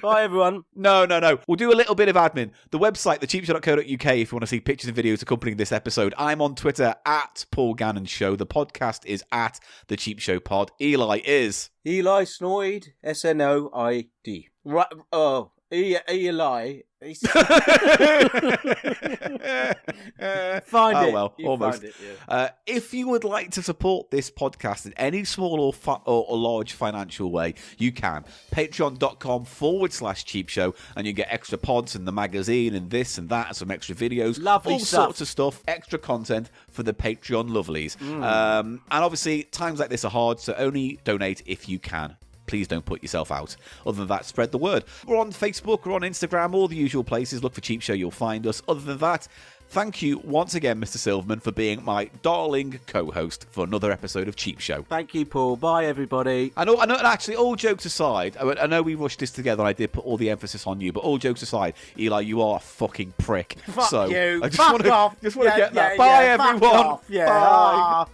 Bye, everyone. No. We'll do a little bit of admin. The website, thecheapshow.co.uk, if you want to see pictures and videos accompanying this episode. I'm on Twitter at Paul Gannon Show. The podcast is at The Cheap Show Pod. Eli is... Eli Snoid, S-N-O-I-D. Right. Oh, Eli... Find it. Well, you almost. Find it, yeah. If you would like to support this podcast in any small or large financial way, you can. Patreon.com/cheap show, and you get extra pods and the magazine and this and that and some extra videos. Lovely all stuff. sorts of stuff. Extra content for the Patreon lovelies. And obviously, times like this are hard, so only donate if you can. Please don't put yourself out. Other than that, spread the word. We're on Facebook, we're on Instagram, all the usual places. Look for Cheap Show, you'll find us. Other than that, thank you once again, Mr. Silverman, for being my darling co-host for another episode of Cheap Show. Thank you, Paul. Bye, everybody. I know, actually, all jokes aside, I know we rushed this together and I did put all the emphasis on you, but all jokes aside, Eli, you are a fucking prick. Fuck you. I just Fuck want to off. get that. Yeah, Bye, fuck everyone. off. Yeah. Bye.